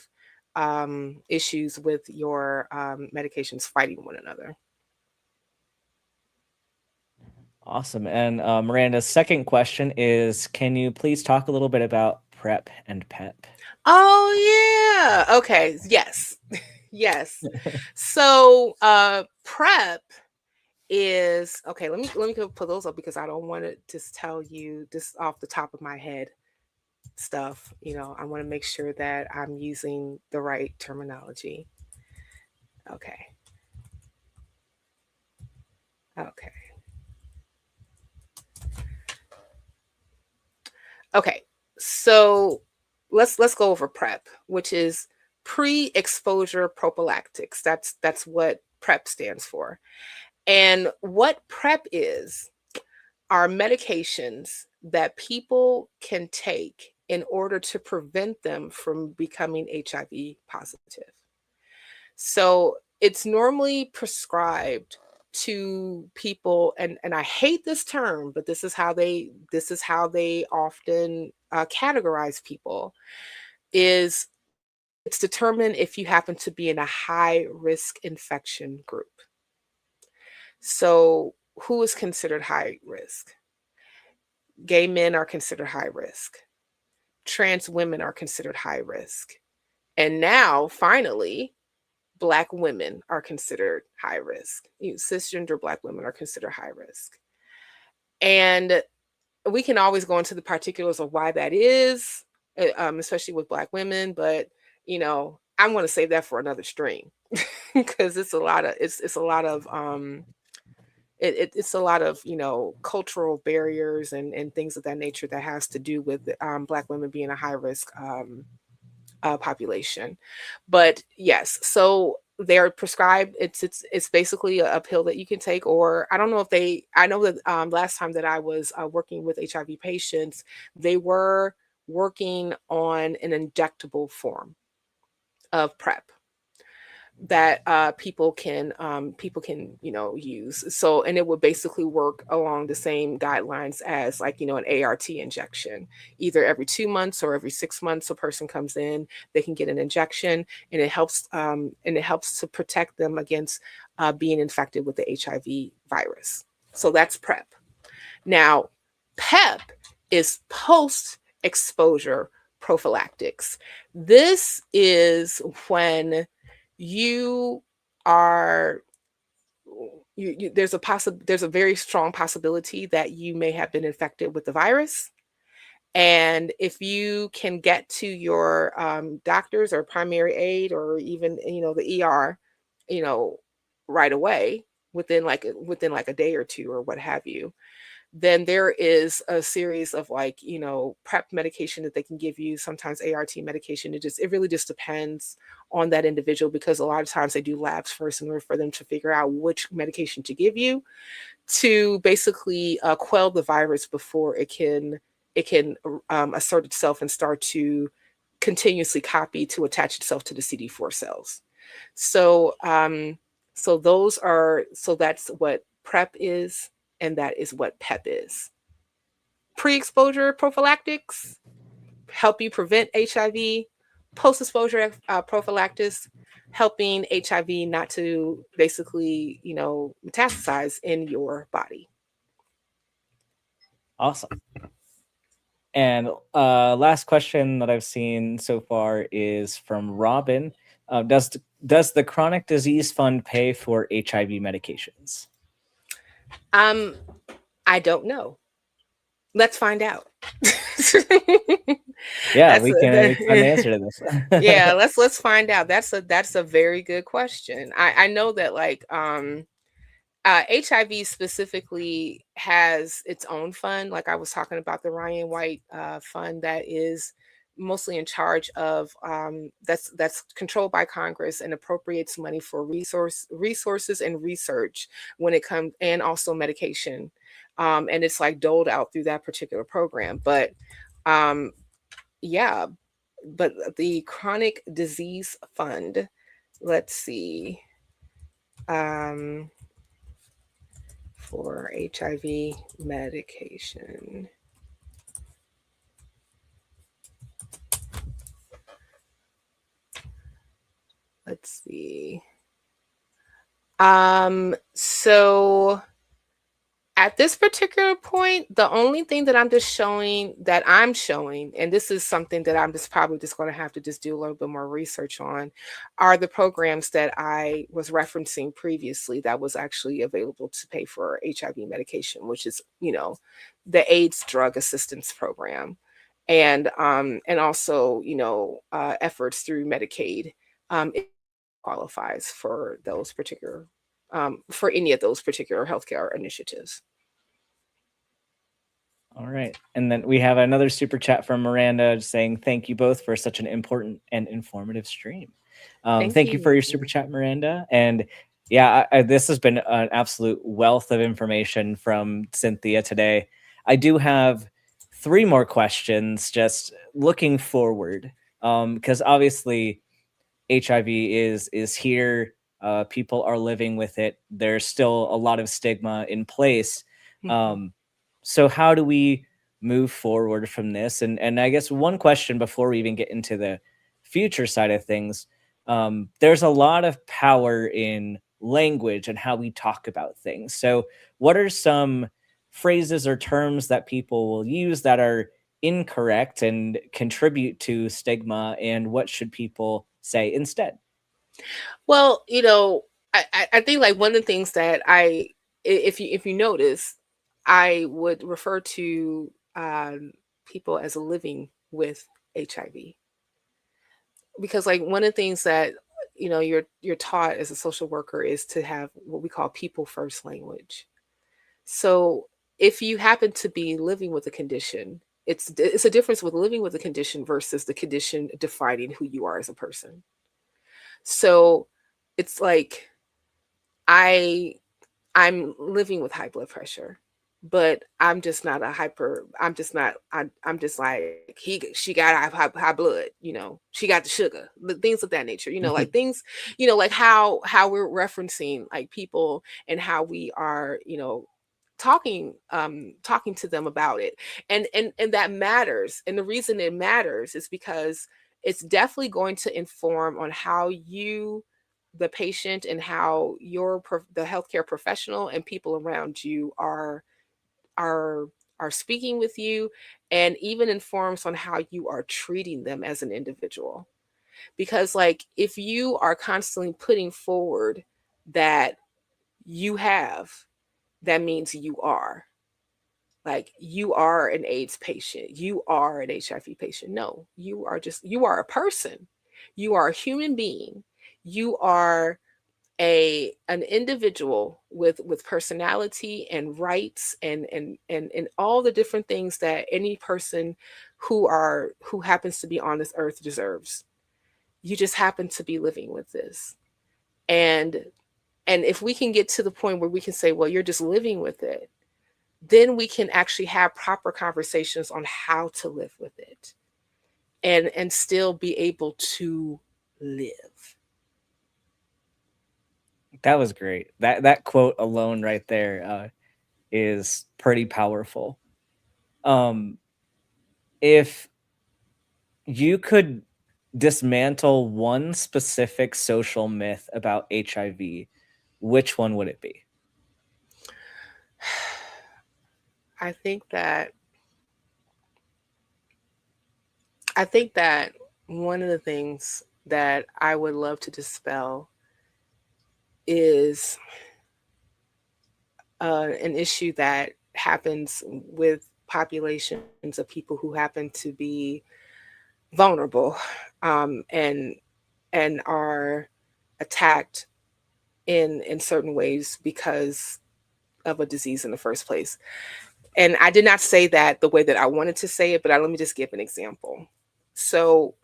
issues with your medications fighting one another. Awesome. And Miranda's second question is, can you please talk a little bit about PrEP and PEP? Oh yeah. Okay. Yes. Yes. So PrEP is okay. Let me go pull those up because I don't want to just tell you this off the top of my head stuff. I want to make sure that I'm using the right terminology. Okay. Okay. Okay. So let's go over PrEP, which is pre-exposure prophylactics. That's what PrEP stands for. And what PrEP is are medications that people can take in order to prevent them from becoming HIV positive. So it's normally prescribed to people, and I hate this term, but this is how they often categorize people. Is It's determined if you happen to be in a high risk infection group. So who is considered high risk? Gay men are considered high risk. Trans women are considered high risk. And now, finally, Black women are considered high risk. Cisgender Black women are considered high risk. And we can always go into the particulars of why that is, especially with Black women. But I'm going to save that for another stream because it's a lot of it's a lot of cultural barriers and things of that nature that has to do with Black women being a high risk population. But yes, so they're prescribed. It's basically a pill that you can take, or I don't know if they. I know that last time that I was working with HIV patients, they were working on an injectable form of PrEP that people can use. So, and it would basically work along the same guidelines as, like, an ART injection. Either every 2 months or every 6 months, a person comes in, they can get an injection, and it helps to protect them against being infected with the HIV virus. So that's PrEP. Now, PEP is post exposure prophylactics. This is when you are there's a very strong possibility that you may have been infected with the virus. And if you can get to your doctors or primary aid, or even the ER, right away, within like a day or two or what have you, then there is a series of like, PrEP medication that they can give you, sometimes ART medication. It really just depends on that individual, because a lot of times they do labs first in order for them to figure out which medication to give you to basically quell the virus before it can assert itself and start to continuously copy to attach itself to the CD4 cells. So that's what PrEP is, and that is what PEP is. Pre-exposure prophylactics help you prevent HIV. Post-exposure prophylaxis, helping HIV not to basically, metastasize in your body. Awesome. And last question that I've seen so far is from Robin. Does the Chronic Disease Fund pay for HIV medications? I don't know. Let's find out. Yeah, we can find the answer to this. Yeah, let's find out. That's a very good question. I know that like HIV specifically has its own fund. Like I was talking about the Ryan White fund that is mostly in charge of that's controlled by Congress and appropriates money for resources and research when it comes, and also medication, and it's like doled out through that particular program. But yeah, but the Chronic Disease Fund, let's see, for HIV medication. Let's see. So at this particular point, the only thing that I'm showing, and this is something that I'm just probably just going to have to just do a little bit more research on, are the programs that I was referencing previously that was actually available to pay for HIV medication, which is, the AIDS Drug Assistance Program, and also, efforts through Medicaid. It qualifies for those particular for any of those particular healthcare initiatives. All right. And then we have another super chat from Miranda saying, thank you both for such an important and informative stream. Thank you for your super chat, Miranda. And yeah, this has been an absolute wealth of information from Cynthia today. I do have 3 more questions just looking forward, because obviously HIV is here. People are living with it. There's still a lot of stigma in place. So how do we move forward from this? And I guess one question before we even get into the future side of things, there's a lot of power in language and how we talk about things. So what are some phrases or terms that people will use that are incorrect and contribute to stigma, and what should people say instead? Well, I think like one of the things that if you notice, I would refer to people as living with HIV, because like one of the things that you're taught as a social worker is to have what we call people first language. So if you happen to be living with a condition, it's a difference with living with a condition versus the condition defining who you are as a person. So it's like I'm living with high blood pressure, but I'm just not I'm just not, I'm just like, she got high blood, she got the sugar, things of that nature, like things, like how we're referencing like people and how we are, talking to them about it. And that matters. And the reason it matters is because it's definitely going to inform on how you, the patient, and how the healthcare professional and people around you are speaking with you, and even informs on how you are treating them as an individual. Because like if you are constantly putting forward that you have, that means you are. Like you are an AIDS patient, you are an HIV patient. No, you are a person. You are a human being. You are an individual with personality and rights and all the different things that any person who happens to be on this earth deserves. You just happen to be living with this. And and if we can get to the point where we can say, well, you're just living with it, then we can actually have proper conversations on how to live with it and still be able to live. That was great. That quote alone right there is pretty powerful. Um, if you could dismantle one specific social myth about HIV, which one would it be? I think that I think that one of the things that I would love to dispel is an issue that happens with populations of people who happen to be vulnerable, and are attacked in certain ways because of a disease in the first place. And I did not say that the way that I wanted to say it, but let me just give an example. So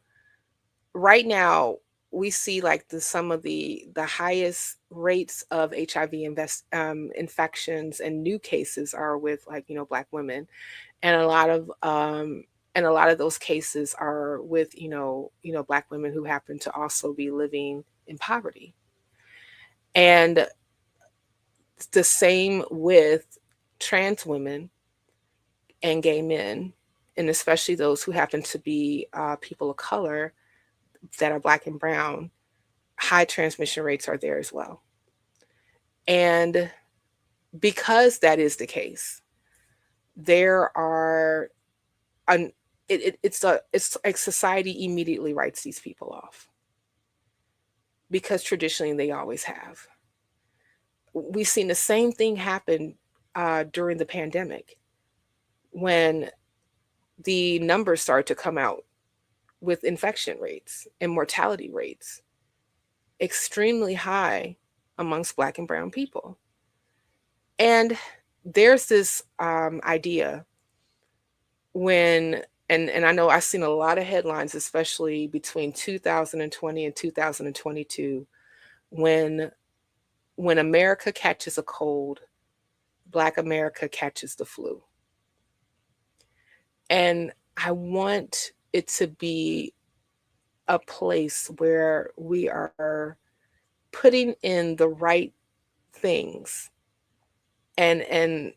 right now we see like some of the highest rates of HIV infections and new cases are with, like, Black women, and a lot of those cases are with Black women who happen to also be living in poverty. And the same with trans women and gay men, and especially those who happen to be people of color that are Black and brown. High transmission rates are there as well. And because that is the case, there are an it's like society immediately writes these people off because traditionally they always have. We've seen the same thing happen during the pandemic when the numbers started to come out with infection rates and mortality rates extremely high amongst Black and brown people. And there's this idea when, and I know I've seen a lot of headlines, especially between 2020 and 2022, when America catches a cold, Black America catches the flu. And I want it to be a place where we are putting in the right things and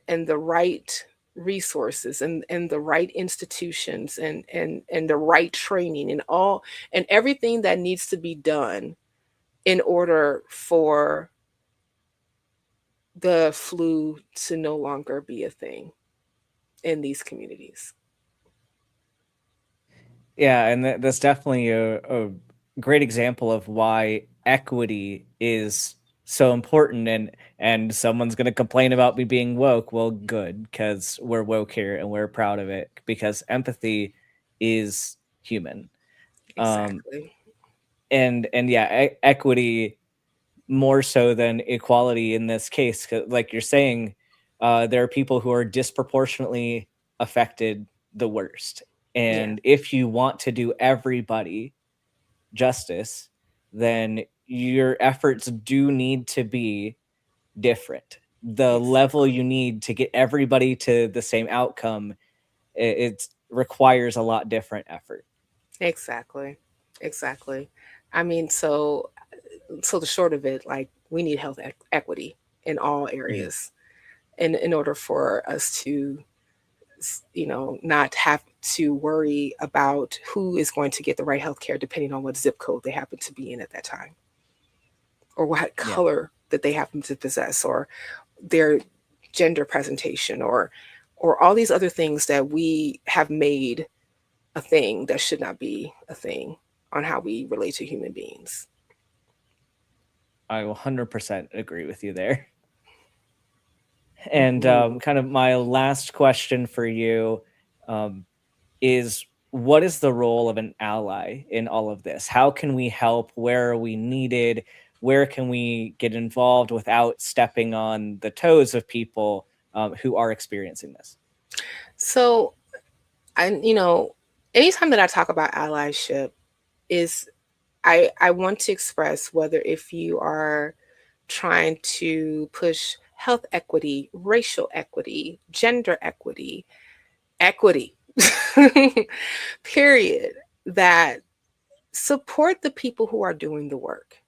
the right resources and the right institutions and the right training and all and everything that needs to be done in order for the flu to no longer be a thing in these communities. Yeah, and that's definitely a great example of why equity is so important. And someone's gonna complain about me being woke. Well, good, because we're woke here and we're proud of it because empathy is human. Um, Exactly. and yeah, equity more so than equality in this case. 'Cause like you're saying, there are people who are disproportionately affected the worst. Yeah, And if you want to do everybody justice, then your efforts do need to be different. The level exactly. you need to get everybody to the same outcome, it requires a lot different effort. Exactly. Exactly. I mean, so the short of it, like, we need health equity in all Mhm. areas in order for us to not have to worry about who is going to get the right health care depending on what zip code they happen to be in at that time, or what Yeah. color that they happen to possess, or their gender presentation, or all these other things that we have made a thing that should not be a thing on how we relate to human beings. I 100% agree with you there. And Mhm. kind of my last question for you, um, is what is the role of an ally in all of this? How can we help? Where are we needed? where can we get involved without stepping on the toes of people who are experiencing this? So, anytime that I talk about allyship, is I want to express whether if you are trying to push health equity, racial equity, gender equity, equity, period, that support the people who are doing the work.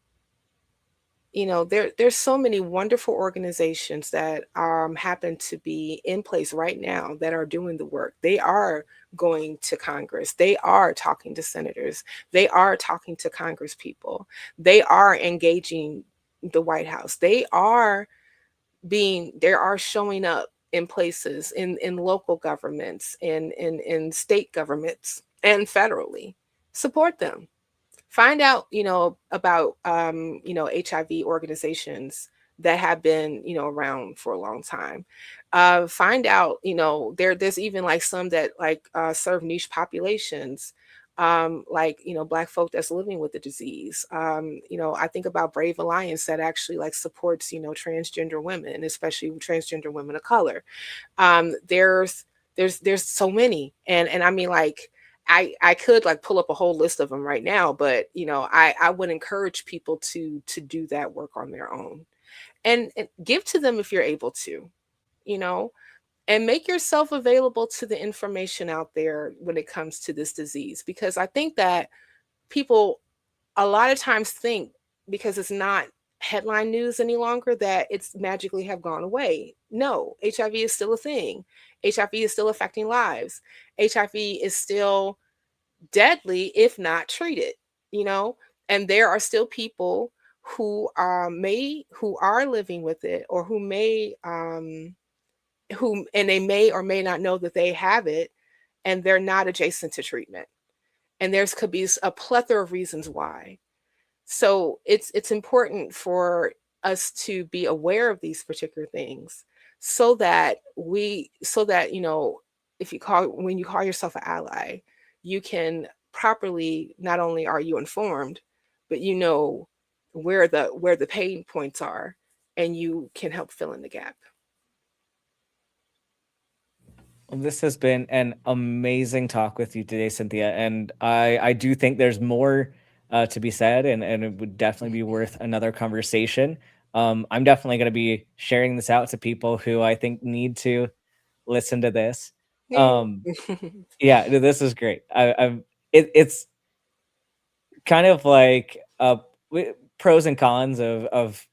There's so many wonderful organizations that happen to be in place right now that are doing the work. They are going to Congress. They are talking to senators. They are talking to Congress people. They are engaging the White House. They are showing up in places in local governments, in state governments, and federally. Support them. Find out, about HIV organizations that have been, around for a long time. Find out, there's even like some that like serve niche populations, like, Black folk that's living with the disease. I think about Brave Alliance that actually like supports, transgender women, especially transgender women of color. There's so many, and I mean, like, I could like pull up a whole list of them right now, but I would encourage people to do that work on their own, and give to them if you're able to, you know, and make yourself available to the information out there when it comes to this disease, because I think that people a lot of times think, because it's not headline news any longer, that it's magically have gone away. No, HIV is still a thing. HIV is still affecting lives. HIV is still deadly if not treated, you know, and there are still people who are living with it, or who and they may or may not know that they have it, and they're not adjacent to treatment, and there's could be a plethora of reasons why. So it's important for us to be aware of these particular things, so that if you call when you call yourself an ally, you can properly, not only are you informed, but you know where the pain points are, and you can help fill in the gap. Well, this has been an amazing talk with you today, Cynthia, and I do think there's more to be said, and it would definitely be worth another conversation. I'm definitely going to be sharing this out to people who I think need to listen to this. Yeah. Um, yeah, this is great. It's kind of like pros and cons of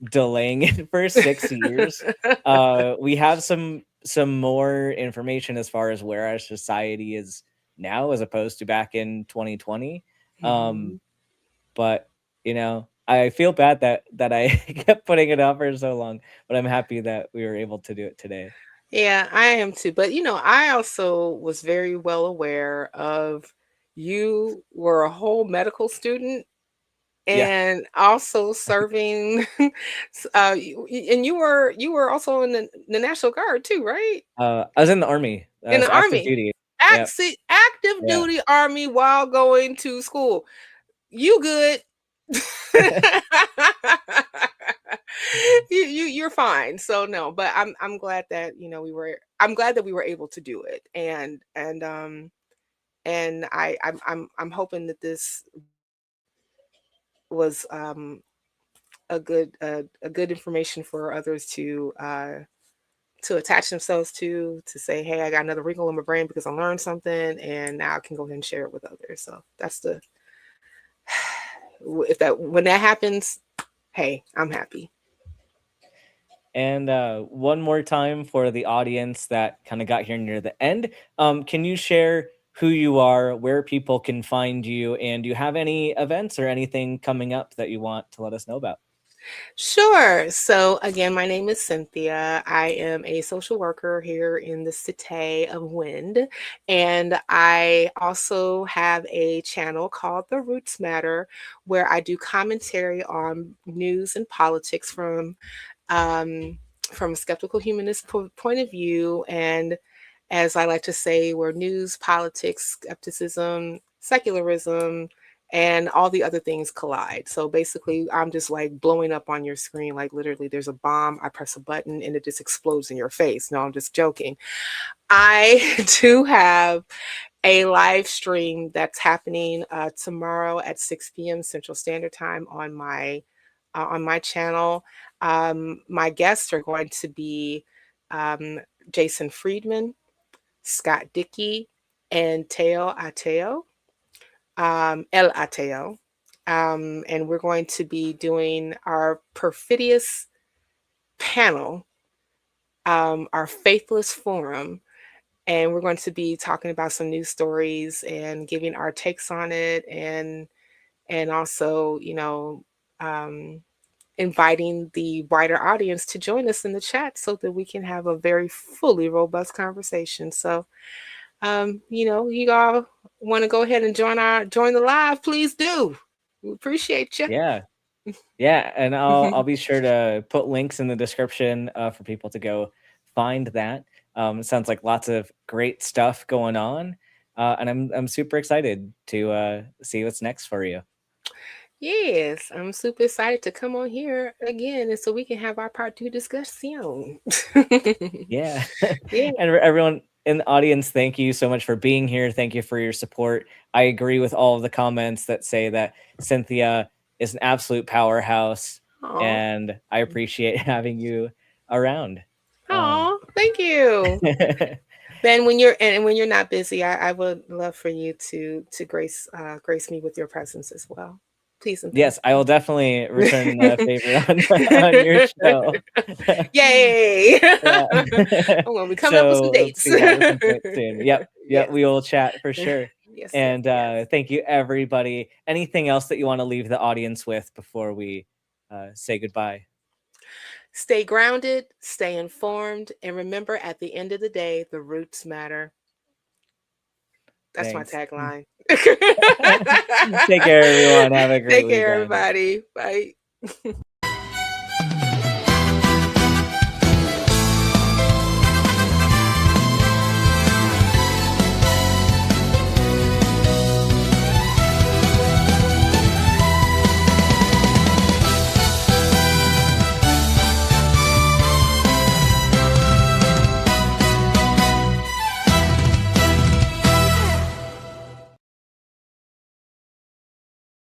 delaying it for 6 years. We have some more information as far as where our society is now as opposed to back in 2020. Um, Mhm. but I feel bad that I kept putting it off for so long, but I'm happy that we were able to do it today. Yeah, I am too. But I also was very well aware of, you were a whole medical student, Yeah, and also serving and you were also in the National Guard too, right? I was in the army. In So the active army. duty. Yeah, Active yeah. duty army while going to school. You good. You're fine. So no, but I'm glad that I'm glad that we were able to do it. And I'm hoping that this was a good information for others to attach themselves to say, hey, I got another wrinkle in my brain because I learned something, and now I can go ahead and share it with others. So that's the if that when that happens, hey, I'm happy. And one more time for the audience that kind of got here near the end, can you share who you are, where people can find you, and do you have any events or anything coming up that you want to let us know about? Sure. So again, my name is Cynthia. I am a social worker here in the city of Wind, and I also have a channel called The Roots Matter, where I do commentary on news and politics um, from a skeptical humanist point of view, and as I like to say, where news, politics, skepticism, secularism, and all the other things collide. So basically, I'm just like blowing up on your screen. Like literally, there's a bomb. I press a button and it just explodes in your face. No, I'm just joking. I do have a live stream that's happening tomorrow at 6 p.m. Central Standard Time on my channel. My guests are going to be um, Jason Friedman, Scott Dickey, and Teo Ateo, El Ateo. And we're going to be doing our perfidious panel, our faithless forum, and we're going to be talking about some news stories and giving our takes on it, and also, um, inviting the wider audience to join us in the chat so that we can have a very fully robust conversation. So, you all want to go ahead and join the live, please do. We appreciate you. Yeah. Yeah, and I'll be sure to put links in the description for people to go find that. It sounds like lots of great stuff going on, and I'm super excited to see what's next for you. Yes, I'm super excited to come on here again, and so we can have our part two discussion. Yeah, Yeah. and everyone in the audience, thank you so much for being here. Thank you for your support. I agree with all of the comments that say that Cynthia is an absolute powerhouse, Aw. and I appreciate having you around. Aw, thank you. Ben, when you're not busy, I would love for you to grace me with your presence as well. Please and thank Yes, I will definitely return the you. favor on your show. Yay! Yeah. I'm gonna be coming up with some So let's dates. do that at some point soon. Yep, yep, Yes. we will chat for sure. Yes, yes, And yes. thank you, everybody. Anything else that you want to leave the audience with before we say goodbye? Stay grounded, stay informed, and remember, at the end of the day, the roots matter. That's my Thanks. tagline. Take care, everyone. Have a great Take care, weekend. everybody. Bye.